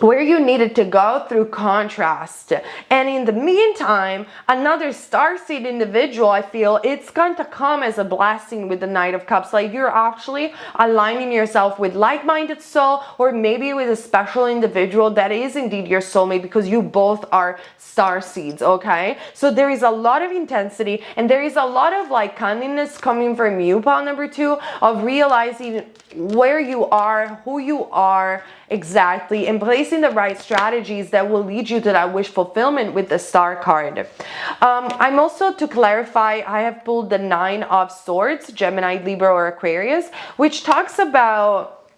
where you needed to go through contrast. And in the meantime, another starseed individual, I feel it's going to come as a blessing with the Knight of Cups. Like you're actually aligning yourself with like-minded soul, or maybe with a special individual that is indeed your soulmate, because you both are starseeds, okay? So there is a lot of intensity and there is a lot of like kindness coming from you, pile number 2, of realizing where you are, who you are exactly, and placing the right strategies that will lead you to that wish fulfillment with the star card. I'm also, to clarify, I have pulled the 9 of Swords, Gemini, Libra, or Aquarius, which talks about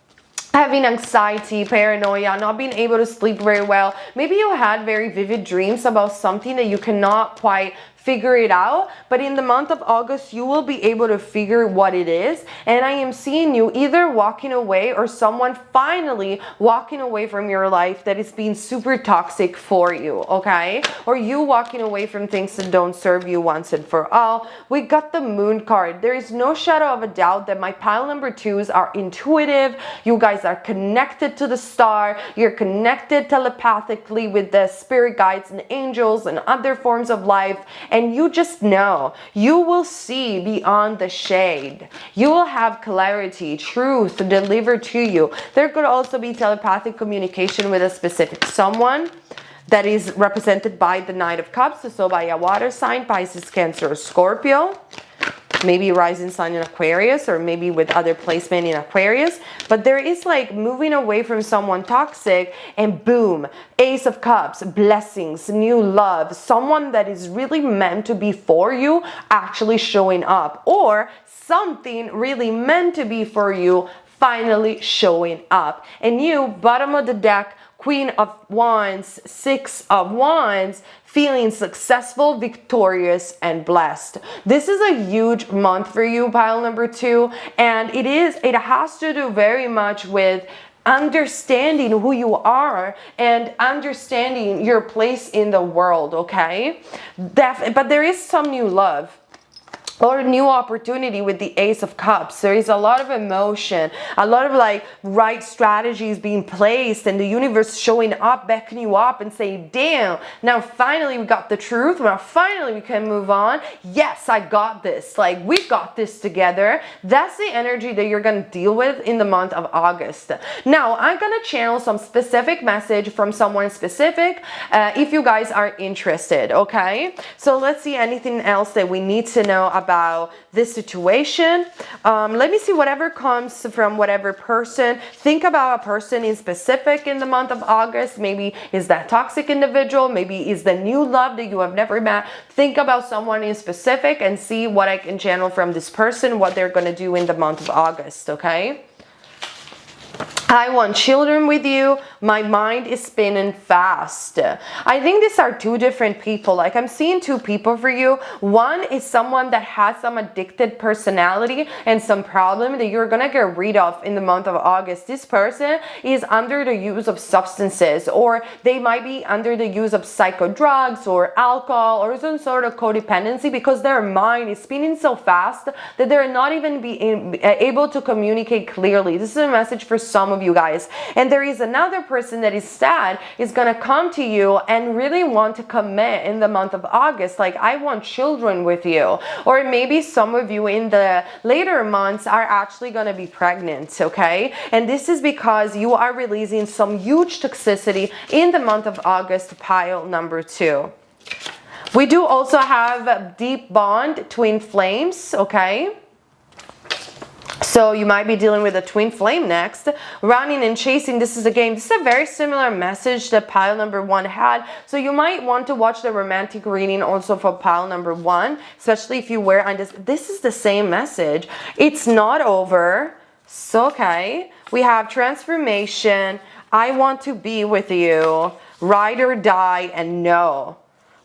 having anxiety, paranoia, not being able to sleep very well. Maybe you had very vivid dreams about something that you cannot quite figure it out, but in the month of August you will be able to figure what it is. And I am seeing you either walking away or someone finally walking away from your life that is being super toxic for you, okay? Or you walking away from things that don't serve you once and for all. We got the Moon card. There is no shadow of a doubt that my pile number 2s are intuitive. You guys are connected to the star. You're connected telepathically with the spirit guides and angels and other forms of life. And you just know, you will see beyond the shade. You will have clarity, truth delivered to you. There could also be telepathic communication with a specific someone that is represented by the Knight of Cups, so by a water sign, Pisces, Cancer, or Scorpio. Maybe rising sign in Aquarius, or maybe with other placement in Aquarius. But there is like moving away from someone toxic, and boom, Ace of Cups, blessings, new love, someone that is really meant to be for you actually showing up, or something really meant to be for you finally showing up. And you, bottom of the deck, Queen of Wands, 6 of Wands, feeling successful, victorious, and blessed. This is a huge month for you, pile number 2, and it has to do very much with understanding who you are and understanding your place in the world, okay? But there is some new love. or new opportunity with the Ace of Cups. There is a lot of emotion, a lot of like right strategies being placed, and the universe showing up, beckoning you up and saying, damn, now finally we got the truth. Now finally we can move on. Yes, I got this. Like, we got this together. That's the energy that you're going to deal with in the month of August. Now, I'm going to channel some specific message from someone specific if you guys are interested, okay? So let's see anything else that we need to know about this situation. Let me see whatever comes from whatever person. Think about a person in specific in the month of August. Maybe is that toxic individual, maybe is the new love that you have never met. Think about someone in specific and see what I can channel from this person, what they're going to do in the month of August, okay? I want children with you. My mind is spinning fast. I think these are two different people. Like, I'm seeing two people for you. One is someone that has some addicted personality and some problem that you're gonna get rid of in the month of August. This person is under the use of substances, or they might be under the use of psycho drugs or alcohol or some sort of codependency, because their mind is spinning so fast that they're not even able to communicate clearly. This is a message for some of you guys. And there is another person that is sad, is going to come to you and really want to commit in the month of August. Like, I want children with you. Or maybe some of you in the later months are actually going to be pregnant, okay? And this is because you are releasing some huge toxicity in the month of August, pile number 2. We do also have deep bond, twin flames, okay? So you might be dealing with a twin flame next. Running and chasing, this is a game. This is a very similar message that pile number 1 had. So you might want to watch the romantic reading also for pile number 1, especially if you were on this. This is the same message. It's not over. So, okay. We have transformation. I want to be with you. Ride or die, and no.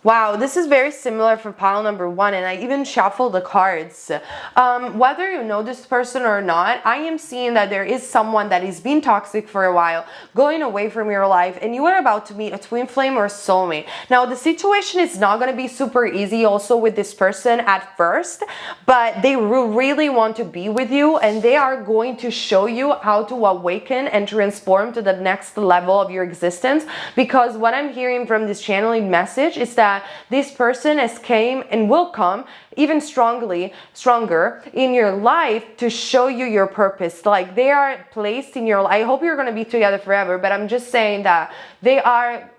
Wow, this is very similar for pile number 1, and I even shuffled the cards. Whether you know this person or not, I am seeing that there is someone that is being toxic for a while, going away from your life, and you are about to meet a twin flame or soulmate. Now, the situation is not going to be super easy also with this person at first, but they really want to be with you, and they are going to show you how to awaken and transform to the next level of your existence, because what I'm hearing from this channeling message is that this person has came and will come even stronger in your life to show you your purpose. Like, they are placed in your life. I hope you're going to be together forever, but I'm just saying that they are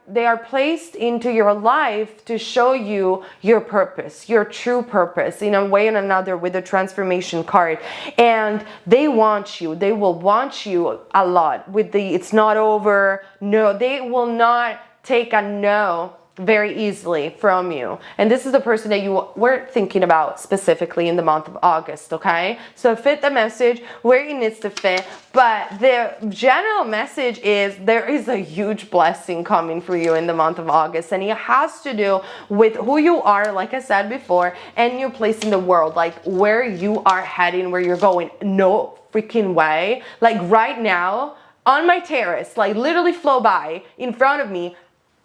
placed into your life to show you your purpose, your true purpose, in a way or another, with the transformation card. And they want you. They will want you a lot with the it's not over. No, they will not take a no very easily from you. And this is the person that you were thinking about specifically in the month of August, okay? So fit the message where it needs to fit. But the general message is there is a huge blessing coming for you in the month of August, and it has to do with who you are, like I said before, and your place in the world, like where you are heading, where you're going. No freaking way. Like right now on my terrace, like literally flow by in front of me,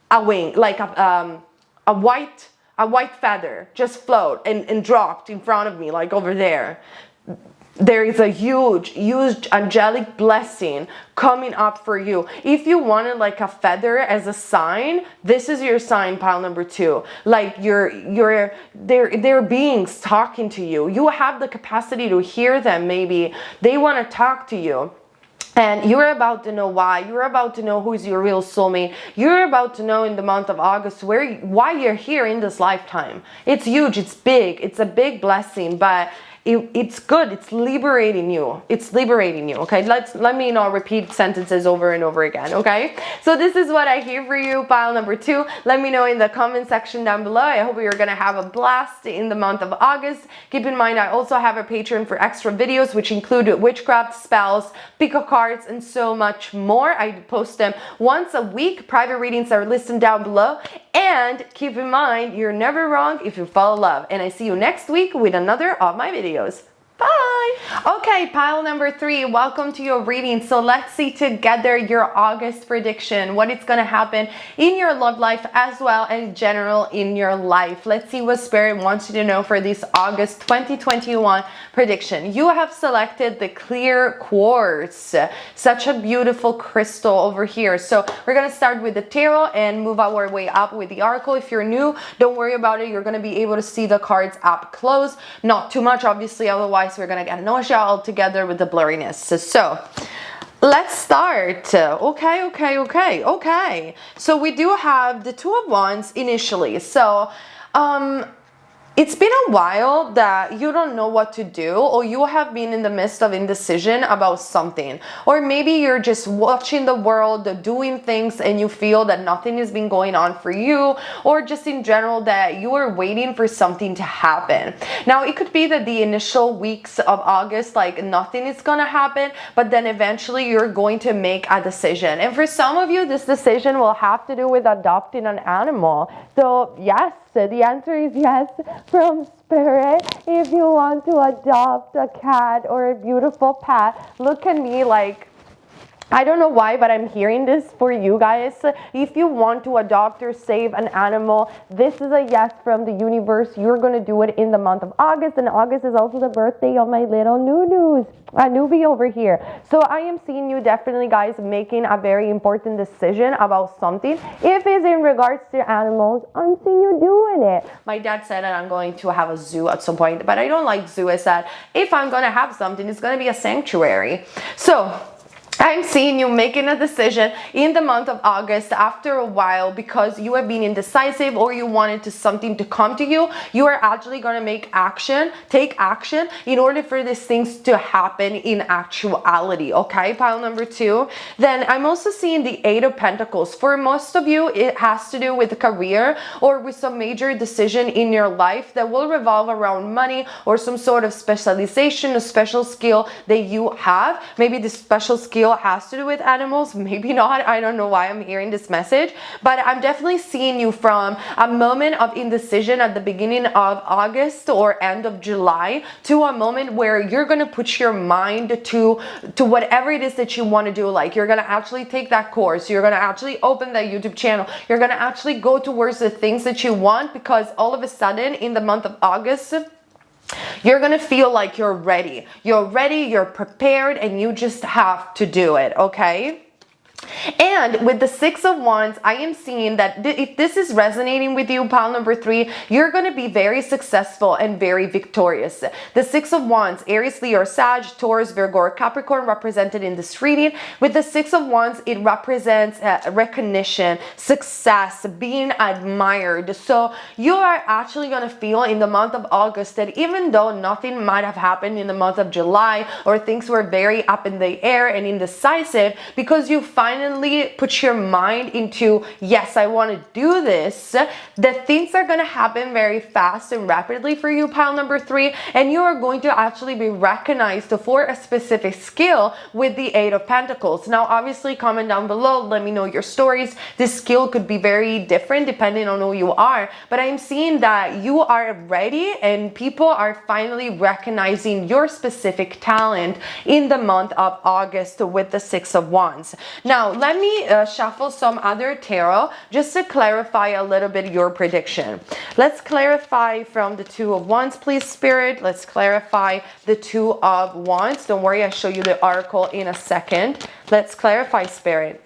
a wing, like a white feather just float and dropped in front of me, like over there. There is a huge angelic blessing coming up for you. If you wanted like a feather as a sign, this is your sign, pile number 2. Like they're beings talking to you. You have the capacity to hear them. Maybe they want to talk to you. And you're about to know why. You're about to know who's your real soulmate. You're about to know in the month of August why you're here in this lifetime. It's huge. It's big. It's a big blessing, but it's good. It's liberating you. It's liberating you. Okay. Let me not repeat sentences over and over again. Okay. So this is what I hear for you, pile number 2. Let me know in the comment section down below. I hope you're going to have a blast in the month of August. Keep in mind, I also have a Patreon for extra videos, which include witchcraft, spells, pick of cards, and so much more. I post them once a week. Private readings are listed down below. And keep in mind, you're never wrong if you follow love. And I see you next week with another of my videos. Bye! Okay, pile number 3, welcome to your reading. So let's see together your August prediction, what it's going to happen in your love life as well as general in your life. Let's see what Spirit wants you to know for this August 2021 prediction. You have selected the clear quartz, such a beautiful crystal over here. So we're going to start with the tarot and move our way up with the oracle. If you're new, don't worry about it. You're going to be able to see the cards up close, not too much obviously, otherwise we're going to get nausea altogether with the blurriness. So let's start. Okay. So we do have the Two of Wands initially. So it's been a while that you don't know what to do, or you have been in the midst of indecision about something, or maybe you're just watching the world doing things and you feel that nothing has been going on for you, or just in general that you are waiting for something to happen. Now it could be that the initial weeks of August, like nothing is gonna happen, but then eventually you're going to make a decision. And for some of you, this decision will have to do with adopting an animal. So yes, the answer is yes from Spirit. If you want to adopt a cat or a beautiful pet, look at me like, I don't know why, but I'm hearing this for you guys. If you want to adopt or save an animal, this is a yes from the universe. You're going to do it in the month of August, and August is also the birthday of my little newbie over here. So I am seeing you definitely, guys, making a very important decision about something. If it's in regards to animals, I'm seeing you doing it. My dad said that I'm going to have a zoo at some point, but I don't like zoo. I said, if I'm going to have something, it's going to be a sanctuary. So I'm seeing you making a decision in the month of August after a while because you have been indecisive or you wanted something to come to you. You are actually going to take action in order for these things to happen in actuality. Okay, pile number 2. Then I'm also seeing the Eight of Pentacles. For most of you, it has to do with a career or with some major decision in your life that will revolve around money or some sort of specialization, a special skill that you have. Maybe this special skill has to do with animals, maybe not. I don't know why I'm hearing this message, but I'm definitely seeing you from a moment of indecision at the beginning of August or end of July to a moment where you're going to put your mind to whatever it is that you want to do. Like you're going to actually take that course, you're going to actually open that YouTube channel, you're going to actually go towards the things that you want, because all of a sudden in the month of August, you're going to feel like you're ready, you're prepared, and you just have to do it, okay? And with the Six of Wands, I am seeing that if this is resonating with you, pile number 3, you're going to be very successful and very victorious. The Six of Wands, Aries, Leo, Sag, Taurus, Virgo, or Capricorn represented in this reading. With the Six of Wands, it represents recognition, success, being admired. So you are actually going to feel in the month of August that even though nothing might have happened in the month of July, or things were very up in the air and indecisive, because you finally put your mind into, yes, I want to do this, that things are going to happen very fast and rapidly for you, pile number 3, and you are going to actually be recognized for a specific skill with the Eight of Pentacles. Now, obviously, comment down below, let me know your stories. This skill could be very different depending on who you are, but I'm seeing that you are ready and people are finally recognizing your specific talent in the month of August with the Six of Wands. Now, let me shuffle some other tarot just to clarify a little bit your prediction. Let's clarify from the Two of Wands, please, Spirit. Let's clarify the Two of Wands. Don't worry, I'll show you the oracle in a second. Let's clarify, Spirit.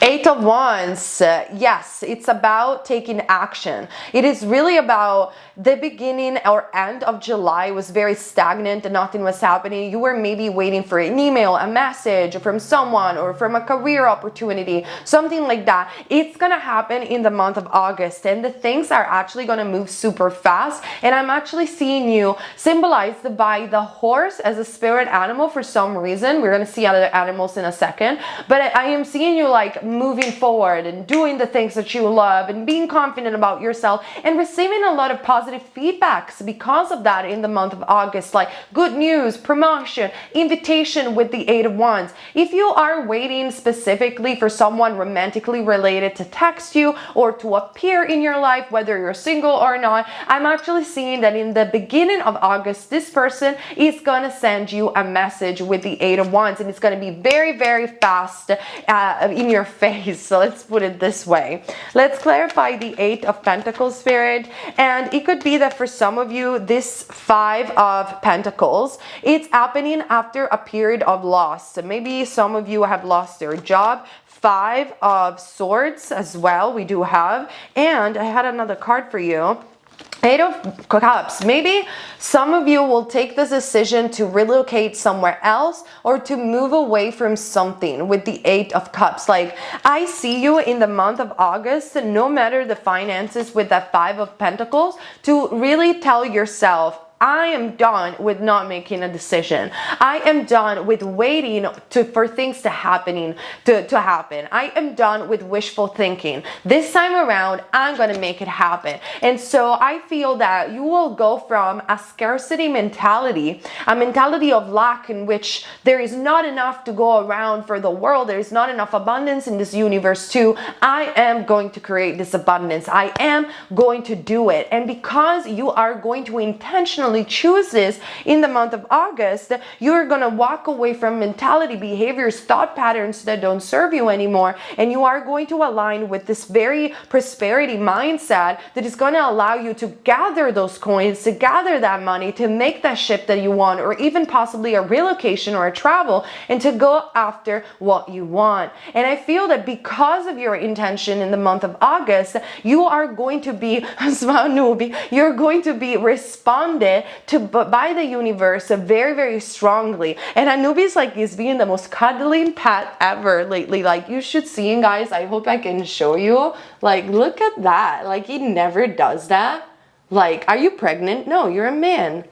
Eight of Wands, yes, it's about taking action. It is really about the beginning or end of July was very stagnant and nothing was happening. You were maybe waiting for an email, a message from someone, or from a career opportunity, something like that. It's gonna happen in the month of August, and the things are actually gonna move super fast. And I'm actually seeing you symbolized by the horse as a spirit animal for some reason. We're gonna see other animals in a second, but I am seeing you like moving forward and doing the things that you love and being confident about yourself and receiving a lot of positive feedbacks because of that in the month of August, like good news, promotion, invitation with the Eight of Wands. If you are waiting specifically for someone romantically related to text you or to appear in your life, whether you're single or not, I'm actually seeing that in the beginning of August, this person is going to send you a message with the Eight of Wands, and it's going to be very, very fast in your face. So let's put it this way. Let's clarify the Eight of Pentacles, Spirit. And it could be that for some of you, this Five of Pentacles, it's happening after a period of loss. So maybe some of you have lost their job. Five of Swords as well, we do have. And I had another card for you. Eight of Cups. Maybe some of you will take this decision to relocate somewhere else or to move away from something with the Eight of Cups. Like, I see you in the month of August, no matter the finances, with that Five of Pentacles, to really tell yourself, I am done with not making a decision. I am done with waiting for things to happen. I am done with wishful thinking. This time around, I'm going to make it happen. And so I feel that you will go from a scarcity mentality, a mentality of lack in which there is not enough to go around for the world. There is not enough abundance in this universe to, I am going to create this abundance. I am going to do it. And because you are going to intentionally choose this in the month of August, you're going to walk away from mentality, behaviors, thought patterns that don't serve you anymore, and you are going to align with this very prosperity mindset that is going to allow you to gather those coins, to gather that money, to make that ship that you want, or even possibly a relocation or a travel, and to go after what you want. And I feel that because of your intention in the month of August, you are going to be you're going to be responded to by the universe very, very strongly. And Anubis is being the most cuddling pet ever lately. Like, you should see him, guys. I hope I can show you. Like, look at that. Like, he never does that. Like, are you pregnant? No, you're a man.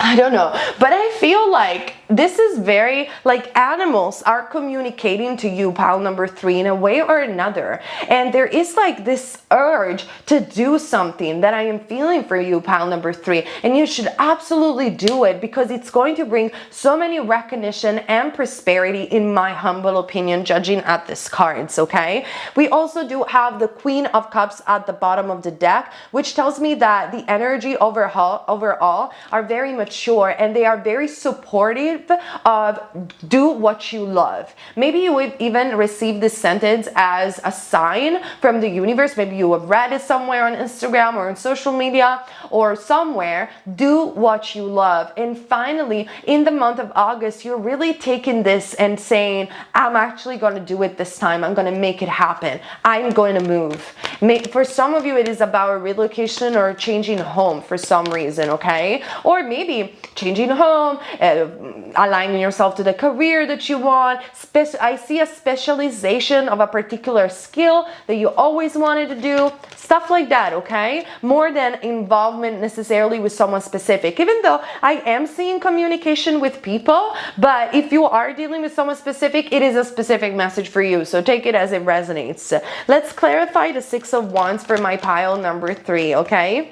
I don't know, but I feel like this is very, like, animals are communicating to you, pile number 3, in a way or another. And there is like this urge to do something that I am feeling for you, pile number 3. And you should absolutely do it because it's going to bring so many recognition and prosperity, in my humble opinion, judging at this cards, okay? We also do have the Queen of Cups at the bottom of the deck, which tells me that the energy overall are very mature and they are very supportive of do what you love. Maybe you would even receive this sentence as a sign from the universe. Maybe you have read it somewhere on Instagram or on social media or somewhere. Do what you love. And finally, in the month of August, you're really taking this and saying, I'm actually going to do it this time. I'm going to make it happen. I'm going to move. For some of you, it is about a relocation or changing home for some reason, okay? Or maybe changing home, aligning yourself to the career that you want. I see a specialization of a particular skill that you always wanted to do. Stuff like that, okay? More than involvement necessarily with someone specific. Even though I am seeing communication with people, but if you are dealing with someone specific, it is a specific message for you. So take it as it resonates. Let's clarify the Six of Wands for my pile number 3, okay?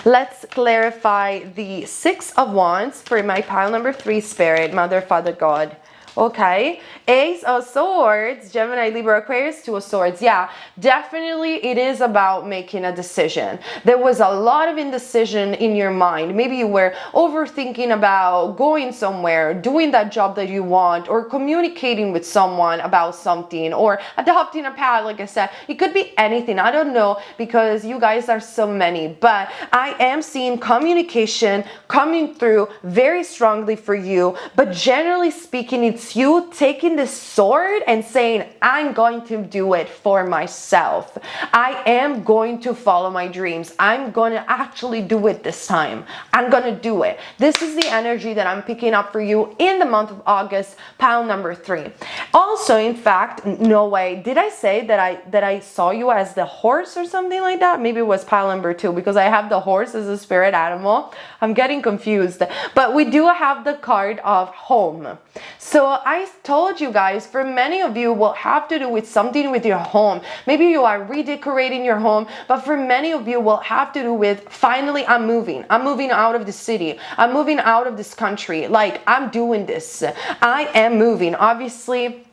Let's clarify the Six of Wands for my pile number 3, Spirit, Mother, Father, God. Okay, Ace of Swords, Gemini, Libra, Aquarius, Two of Swords. Yeah, definitely it is about making a decision. There was a lot of indecision in your mind. Maybe you were overthinking about going somewhere, doing that job that you want, or communicating with someone about something, or adopting a pet, like I said. It could be anything. I don't know, because you guys are so many. But I am seeing communication coming through very strongly for you. But generally speaking, it's you taking this sword and saying, I'm going to do it for myself. I am going to follow my dreams. I'm going to actually do it this time. I'm going to do it. This is the energy that I'm picking up for you in the month of August, pile number 3. Also, in fact, no way, did I say that I saw you as the horse or something like that? Maybe it was pile number 2, because I have the horse as a spirit animal. I'm getting confused. But we do have the card of home. So So I told you guys, for many of you will have to do with something with your home. Maybe you are redecorating your home, but for many of you will have to do with, finally I'm moving out of the city, I'm moving out of this country, like I'm doing this, I am moving. Obviously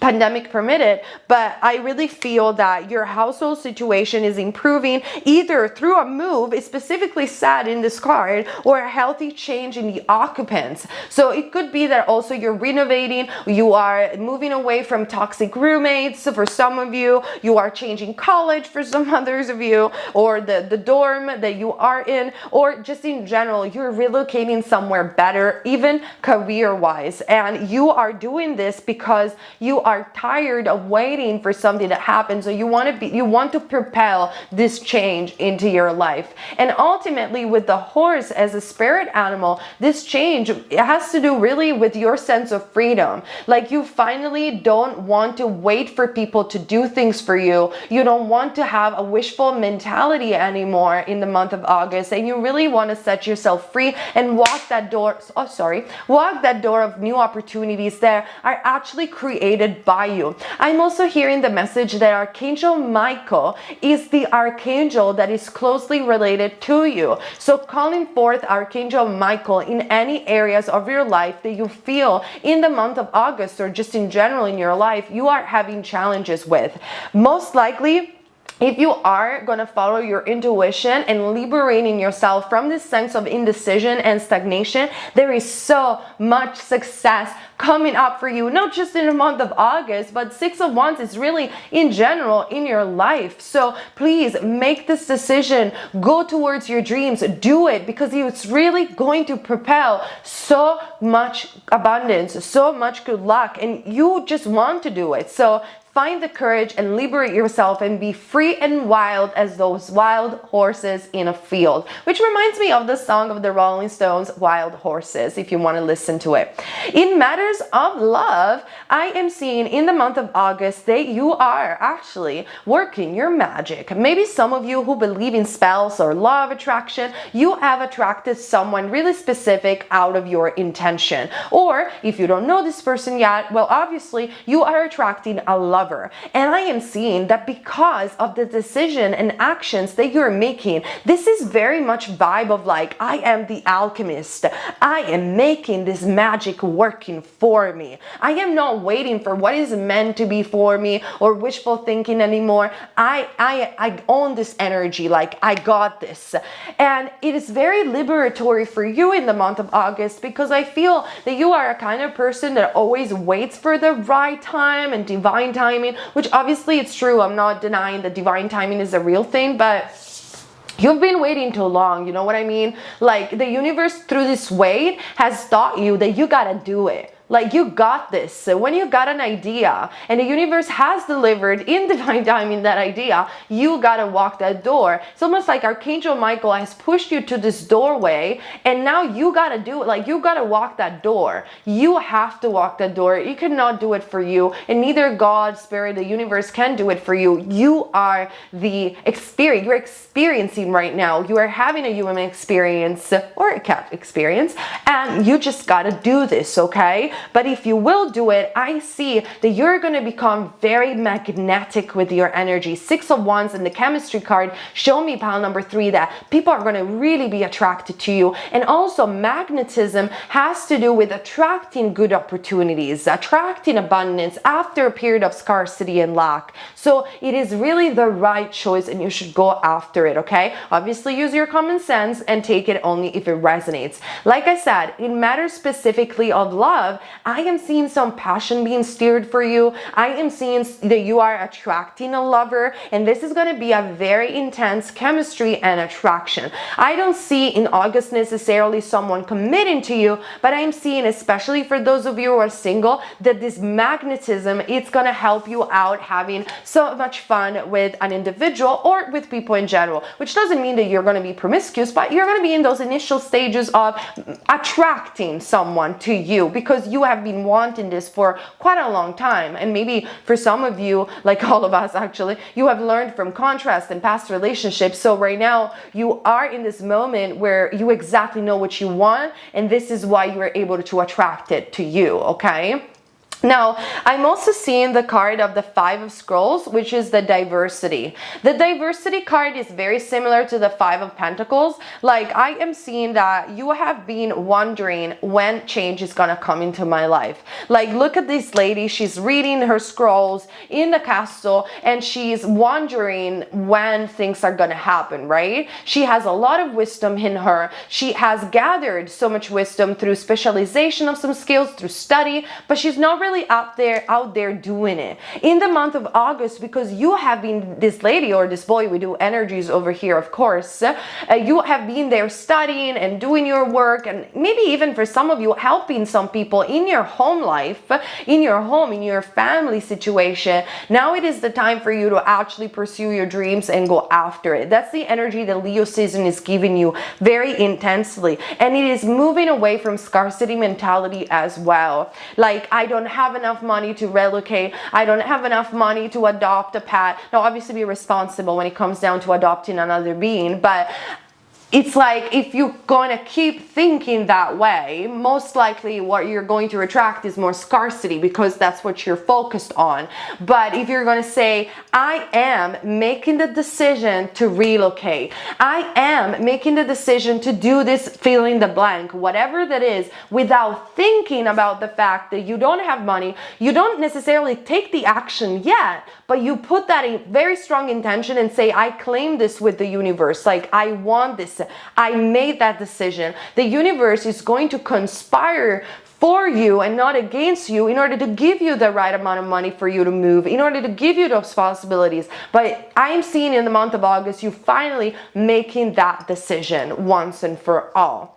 pandemic permitted, but I really feel that your household situation is improving either through a move, it's specifically said in this card, or a healthy change in the occupants. So it could be that also you're renovating, you are moving away from toxic roommates. So for some of you, you are changing college for some others of you, or the dorm that you are in, or just in general, you're relocating somewhere better, even career-wise. And you are doing this because you are tired of waiting for something to happen. So you want to propel this change into your life. And ultimately with the horse as a spirit animal, this change, it has to do really with your sense of freedom. Like you finally don't want to wait for people to do things for you. You don't want to have a wishful mentality anymore in the month of August, and you really want to set yourself free and walk that door of new opportunities that are actually created by you. I'm also hearing the message that Archangel Michael is the archangel that is closely related to you. So calling forth Archangel Michael in any areas of your life that you feel in the month of August, or just in general in your life, you are having challenges with. Most likely, if you are going to follow your intuition and liberating yourself from this sense of indecision and stagnation, there is so much success coming up for you, not just in the month of August, but Six of Wands is really in general in your life. So please make this decision, go towards your dreams, do it, because it's really going to propel so much abundance, so much good luck, and you just want to do it. So find the courage and liberate yourself and be free and wild as those wild horses in a field, which reminds me of the song of the Rolling Stones, Wild Horses, if you want to listen to it. In matters of love, I am seeing in the month of August that you are actually working your magic. Maybe some of you who believe in spells or law of attraction, you have attracted someone really specific out of your intention. Or if you don't know this person yet, well, obviously you are attracting a lover. And I am seeing that because of the decision and actions that you're making, this is very much vibe of like, I am the alchemist. I am making this magic working for me. I am not waiting for what is meant to be for me or wishful thinking anymore. I own this energy, like I got this. And it is very liberatory for you in the month of August, because I feel that you are a kind of person that always waits for the right time and divine timing, which obviously it's true. I'm not denying that divine timing is a real thing, but you've been waiting too long. You know what I mean? Like the universe through this wait has taught you that you gotta do it. Like you got this. So when you got an idea and the universe has delivered in divine timing that idea, you gotta walk that door. It's almost like Archangel Michael has pushed you to this doorway, and now you gotta do it. Like you gotta walk that door. You have to walk that door. You cannot do it for you, and neither God, Spirit, the universe can do it for you. You are the experience. You're experiencing right now. You are having a human experience or a cat experience, and you just gotta do this, okay? But if you will do it, I see that you're going to become very magnetic with your energy. Six of Wands in the chemistry card show me, pile number 3, that people are going to really be attracted to you. And also magnetism has to do with attracting good opportunities, attracting abundance after a period of scarcity and lack. So it is really the right choice, and you should go after it, okay? Obviously use your common sense and take it only if it resonates. Like I said, in matters specifically of love, I am seeing some passion being steered for you. I am seeing that you are attracting a lover, and this is going to be a very intense chemistry and attraction. I don't see in August necessarily someone committing to you, but I'm seeing, especially for those of you who are single, that this magnetism, it's going to help you out having so much fun with an individual or with people in general, which doesn't mean that you're going to be promiscuous, but you're going to be in those initial stages of attracting someone to you, because you have been wanting this for quite a long time. And maybe for some of you, like all of us actually, you have learned from contrast and past relationships. So right now you are in this moment where you exactly know what you want, and this is why you are able to attract it to you, okay? Now, I'm also seeing the card of the Five of Scrolls, which is the diversity. The diversity card is very similar to the Five of Pentacles. Like, I am seeing that you have been wondering when change is gonna come into my life. Like, look at this lady, she's reading her scrolls in the castle, and she's wondering when things are gonna happen, right? She has a lot of wisdom in her. She has gathered so much wisdom through specialization of some skills, through study, but she's not really out there doing it in the month of August, because you have been, this lady or this boy, we do energies over here, of course, you have been there studying and doing your work, and maybe even for some of you helping some people in your home life, in your home, in your family situation. Now it is the time for you to actually pursue your dreams and go after it. That's the energy that Leo season is giving you very intensely, and it is moving away from scarcity mentality as well. Like, I don't have enough money to relocate, I don't have enough money to adopt a pet. Now, obviously be responsible when it comes down to adopting another being, but it's like, if you're going to keep thinking that way, most likely what you're going to attract is more scarcity, because that's what you're focused on. But if you're going to say, I am making the decision to relocate, I am making the decision to do this, fill in the blank, whatever that is, without thinking about the fact that you don't have money, you don't necessarily take the action yet, but you put that in very strong intention and say, I claim this with the universe. Like, I want this. I made that decision. The universe is going to conspire for you and not against you in order to give you the right amount of money for you to move, in order to give you those possibilities. But I'm seeing in the month of August, you finally making that decision once and for all.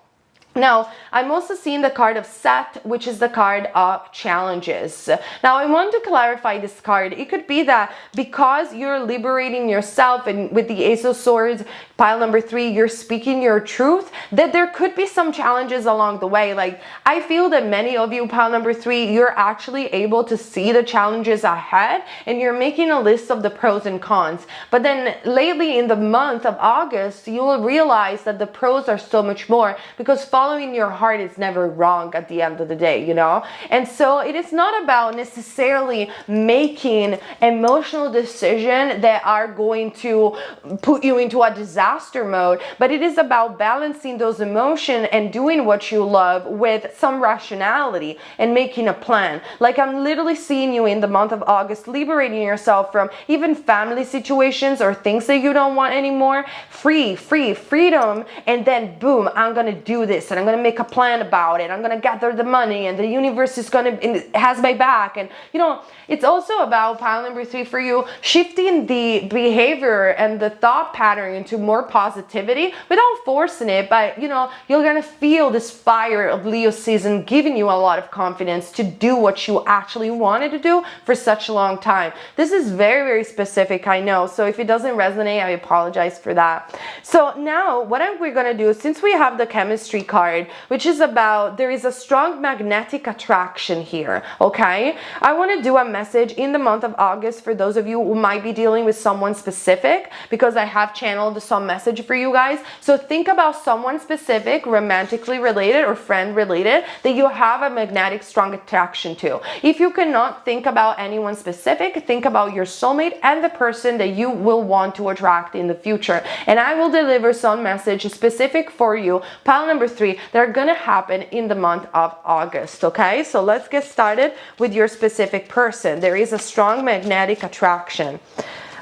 Now, I'm also seeing the card of Set, which is the card of challenges. Now, I want to clarify this card. It could be that because you're liberating yourself, and with the Ace of Swords, pile number 3, you're speaking your truth, that there could be some challenges along the way. Like, I feel that many of you, pile number 3, you're actually able to see the challenges ahead, and you're making a list of the pros and cons. But then lately in the month of August, you will realize that the pros are so much more, because following your heart is never wrong at the end of the day, you know? And so it is not about necessarily making emotional decisions that are going to put you into a disaster mode, but it is about balancing those emotions and doing what you love with some rationality and making a plan. Like, I'm literally seeing you in the month of August liberating yourself from even family situations or things that you don't want anymore. Freedom, and then boom, I'm gonna do this, and I'm gonna make a plan about it. I'm gonna gather the money, and the universe is gonna, has my back. And you know, it's also about, pile number 3 for you, shifting the behavior and the thought pattern into more positivity without forcing it. But you know, you're gonna feel this fire of Leo season giving you a lot of confidence to do what you actually wanted to do for such a long time. This is very, very specific, I know. So if it doesn't resonate, I apologize for that. So now what we're gonna do, since we have the chemistry card, which is about, there is a strong magnetic attraction here, okay? I want to do a message in the month of August for those of you who might be dealing with someone specific, because I have channeled some message for you guys. So think about someone specific, romantically related or friend related, that you have a magnetic strong attraction to. If you cannot think about anyone specific, think about your soulmate and the person that you will want to attract in the future. And I will deliver some message specific for you, pile number 3, that are gonna happen in the month of August, okay? So let's get started with your specific person. There is a strong magnetic attraction.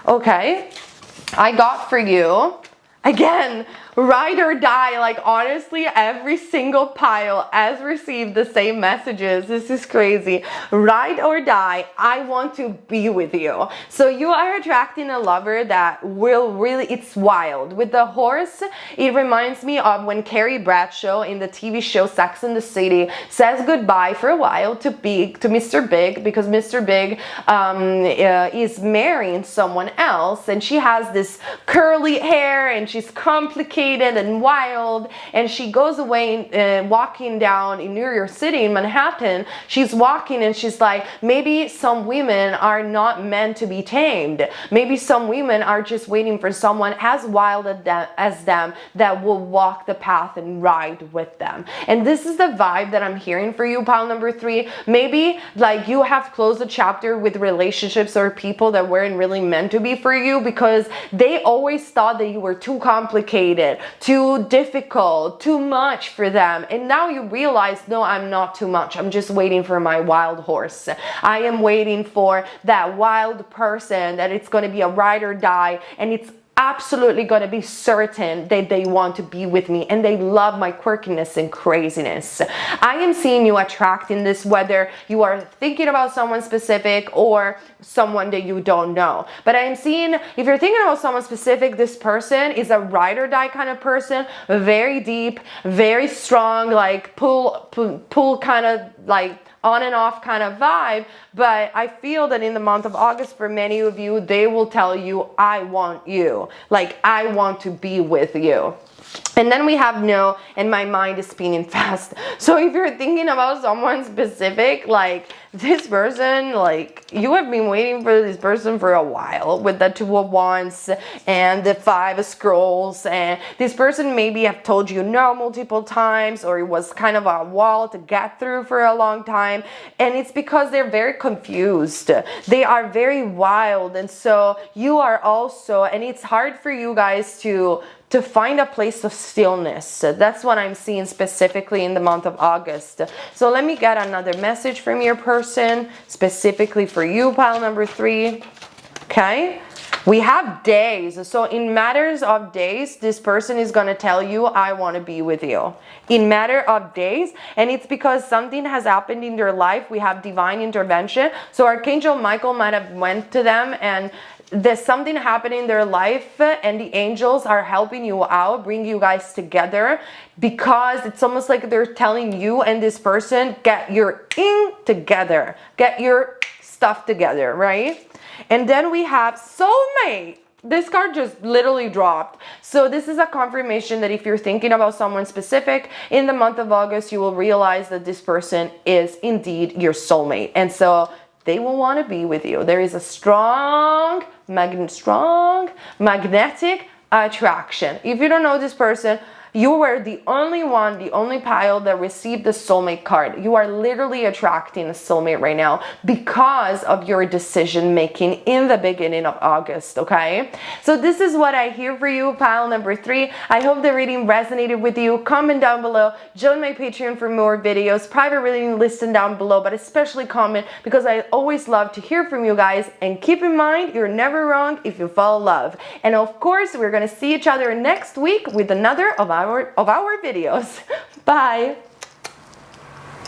Okay, I got for you, again, ride or die. Like, honestly, every single pile has received the same messages. This is crazy. Ride or die, I want to be with you. So you are attracting a lover that will really, it's wild. With the horse, it reminds me of when Carrie Bradshaw in the TV show Sex and the City says goodbye for a while to Mr. Big, because Mr. Big is marrying someone else, and she has this curly hair, and she's complicated and wild, and she goes away walking down in New York City, in Manhattan. She's walking and she's like, maybe some women are not meant to be tamed. Maybe some women are just waiting for someone as wild as them that will walk the path and ride with them. And this is the vibe that I'm hearing for you, pile number 3. Maybe like you have closed a chapter with relationships or people that weren't really meant to be for you because they always thought that you were too complicated, too difficult, too much for them. And now you realize, no, I'm not too much. I'm just waiting for my wild horse. I am waiting for that wild person that it's going to be a ride or die, and it's absolutely going to be certain that they want to be with me and they love my quirkiness and craziness. I am seeing you attracting this, whether you are thinking about someone specific or someone that you don't know. But I am seeing, if you're thinking about someone specific, this person is a ride or die kind of person, very deep, very strong, like pull kind of like on and off kind of vibe. But I feel that in the month of August, for many of you, they will tell you, I want you, like I want to be with you. And then we have no, and my mind is spinning fast. So if you're thinking about someone specific, like this person, like you have been waiting for this person for a while with the 2 of Wands and the 5 of Scrolls, and this person maybe have told you no multiple times, or it was kind of a wall to get through for a long time. And it's because they're very confused. They are very wild. And so you are also, and it's hard for you guys to find a place of stillness. That's what I'm seeing specifically in the month of August. So let me get another message from your person, specifically for you, pile number 3. Okay? We have days. So in matters of days, this person is going to tell you, I want to be with you. In matter of days. And it's because something has happened in their life. We have divine intervention. So Archangel Michael might have went to them, and there's something happening in their life, and the angels are helping you out, bring you guys together, because it's almost like they're telling you and this person, get your together, get your stuff together, right? And then we have soulmate. This card just literally dropped. So this is a confirmation that if you're thinking about someone specific in the month of August, you will realize that this person is indeed your soulmate. And so they will want to be with you. There is a strong magnetic attraction. If you don't know this person, you were the only one, the only pile that received the soulmate card. You are literally attracting a soulmate right now because of your decision making in the beginning of August, okay? So this is what I hear for you, pile number 3. I hope the reading resonated with you. Comment down below. Join my Patreon for more videos. Private reading listed down below, but especially comment, because I always love to hear from you guys. And keep in mind, you're never wrong if you fall in love. And of course, we're going to see each other next week with another of our videos. Bye.